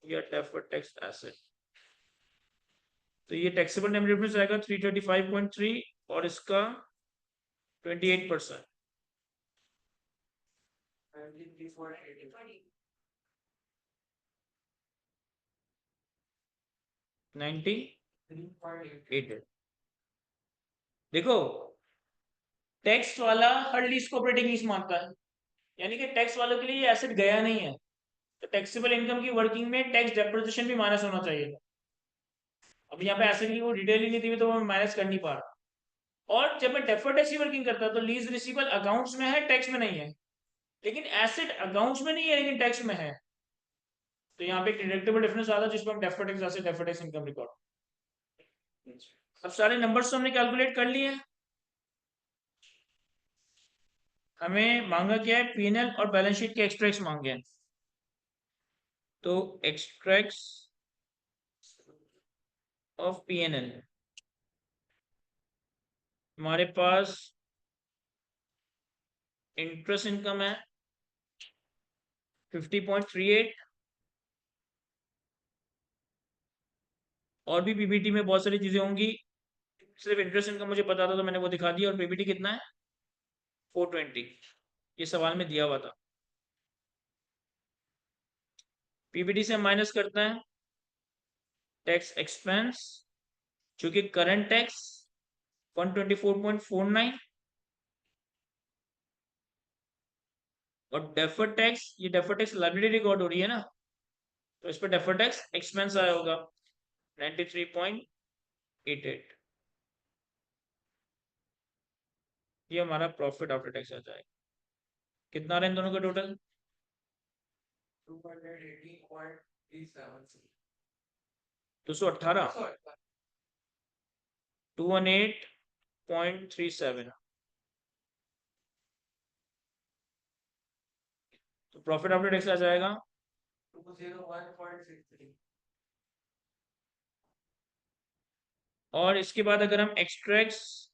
या डेफर्ड टैक्स एसेट। तो ये टैक्सेबल नेम डिफरेंस आएगा 335.3 और इसका 28%। 98। देखो टैक्स वाला हर लीज को ऑपरेटिंग लीज मानता है, यानी कि टैक्स वालों के लिए ये एसेट गया नहीं है, तो टैक्सेबल इनकम की वर्किंग में टैक्स डेप्रिसिएशन भी माइनस होना चाहिए। अब यहाँ पे एसेट की वो डिटेल ही नहीं दी तो मैं माइनस कर नहीं पा रहा। और जब मैं डेफर्ड टैक्स की वर्किंग करता तो लीज रिसीवेबल अकाउंट्स में है, टैक्स में नहीं है, लेकिन एसेट अकाउंट्स में नहीं है लेकिन टैक्स में है, तो यहाँ पे एक डिडक्टेबल डिफरेंस आता है जिसको हम deferred tax asset deferred tax income record. अब सारे नंबर्स तो हमने कैलकुलेट कर लिए हैं। हमें मांगा क्या है, पीएनएल और बैलेंस शीट के एक्सट्रैक्ट्स मांगे हैं। तो एक्सट्रैक्ट्स ऑफ पीएनएल हमारे पास इंटरेस्ट इनकम है 50.38, और भी पीबीटी में बहुत सारी चीजें होंगी, सिर्फ इंटरेस्ट इनकम मुझे पता था तो मैंने वो दिखा दिया। और पीबीटी कितना है 420, ये सवाल में दिया हुआ था। पीबीटी से माइनस करते हैं टैक्स एक्सपेंस, जो कि करंट टैक्स 124.49 और डेफर्ड टैक्स, ये डेफर्ड टैक्स लायबिलिटी रिकॉर्ड हो रही है ना, तो इस पर डेफर्ड टैक्स एक्सपेंस आया होगा 93.88। ये हमारा प्रॉफिट आफ्टर टैक्स आ जाएगा। कितना रहा इन दोनों का टोटल 218 218.37। तो प्रॉफिट आफ्टर टैक्स आ जाएगा 201.63। और इसके बाद अगर हम एक्सट्रैक्ट्स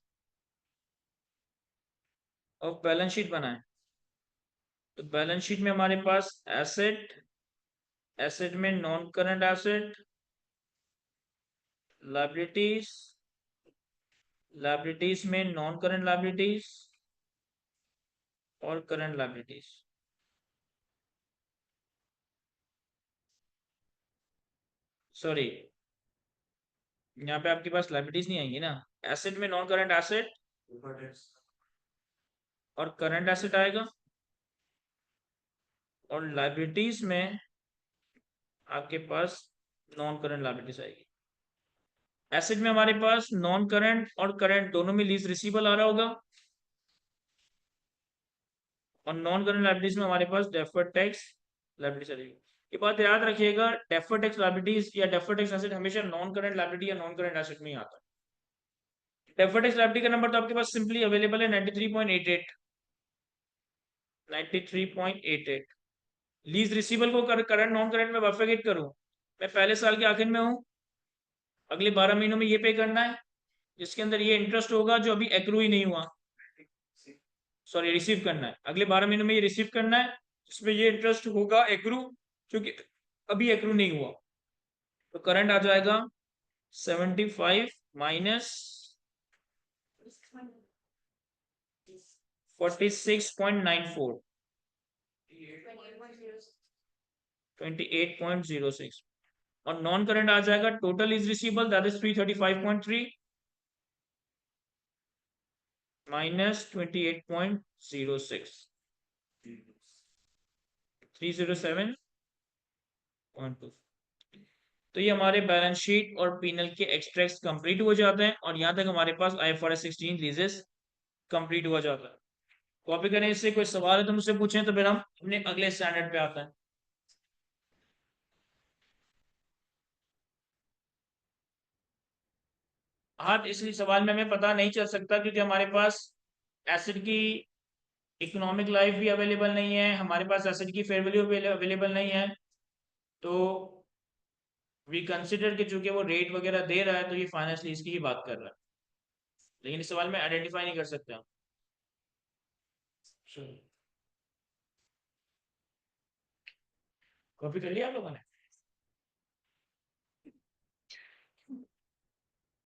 ऑफ बैलेंस शीट बनाएं, तो बैलेंस शीट में हमारे पास एसेट, एसेट में non current asset, liabilities, liabilities में नॉन करंट लायबिलिटीज और करंट लायबिलिटीज। सॉरी, यहाँ पे आपके पास लायबिलिटीज नहीं आएंगी ना, एसेट में नॉन करंट एसेट और करंट एसेट आएगा, और लायबिलिटीज में आपके पास नॉन करंट लायबिलिटीज आएगी। एसेट में हमारे पास नॉन करंट और करंट दोनों में लीज रिसीवेबल आ रहा होगा, और नॉन करंट लायबिलिटीज में हमारे पास डेफर्ड टैक्स लायबिलिटीज आएगी। ये बात याद रखिएगा, डेफर्ड टैक्स लायबिलिटीज या डेफर्ड टैक्स एसेट हमेशा नॉन करंट लायबिलिटी या नॉन करंट एसेट में ही आता है। डेफर्ड टैक्स लायबिलिटी का नंबर तो आपके पास सिंपली अवेलेबल है 93.88। 93.88 लीज रिसीवेबल को करंट नॉन करंट में बफेगेट करूं, मैं पहले साल के आखिर में हूं, अगले 12 महीनों में ये पे करना है, जिसके अंदर ये इंटरेस्ट होगा जो अभी एक्रू ही नहीं हुआ, सॉरी रिसीव करना है, अगले 12 महीनों में ये रिसीव करना है, जिसमें ये इंटरेस्ट होगा एक्रू, क्योंकि अभी एक्रू नहीं हुआ। तो करंट आ जाएगा 75 माइनस 46.94, 28.06, और नॉन करंट आ जाएगा total is receivable that is 335.3 minus 28.06, 307.2। तो ये हमारे बैलेंस शीट और पीएनएल के एक्सट्रैक्ट्स कंप्लीट हो जाते हैं, और यहाँ तक हमारे पास आईएफआरएस 16 लीजेस कंप्लीट हुआ जाता है। कॉपी करें, इससे कोई सवाल है तो मुझसे पूछें, तो फिर हम अपने अगले स्टैंडर्ड पे आते हैं। हाँ, इसलिए सवाल में हमें पता नहीं चल सकता क्योंकि हमारे पास एसिड की इकोनॉमिक लाइफ भी अवेलेबल नहीं है, हमारे पास एसिड की फेयर वैल्यू अवेलेबल नहीं है, तो वी कंसिडर कि चूंकि वो रेट वगैरह दे रहा है तो ये फाइनेंस लीज की ही बात कर रहा है, लेकिन इस सवाल में आइडेंटिफाई नहीं कर सकते हम। कॉपी कर लिया आप लोगों ने?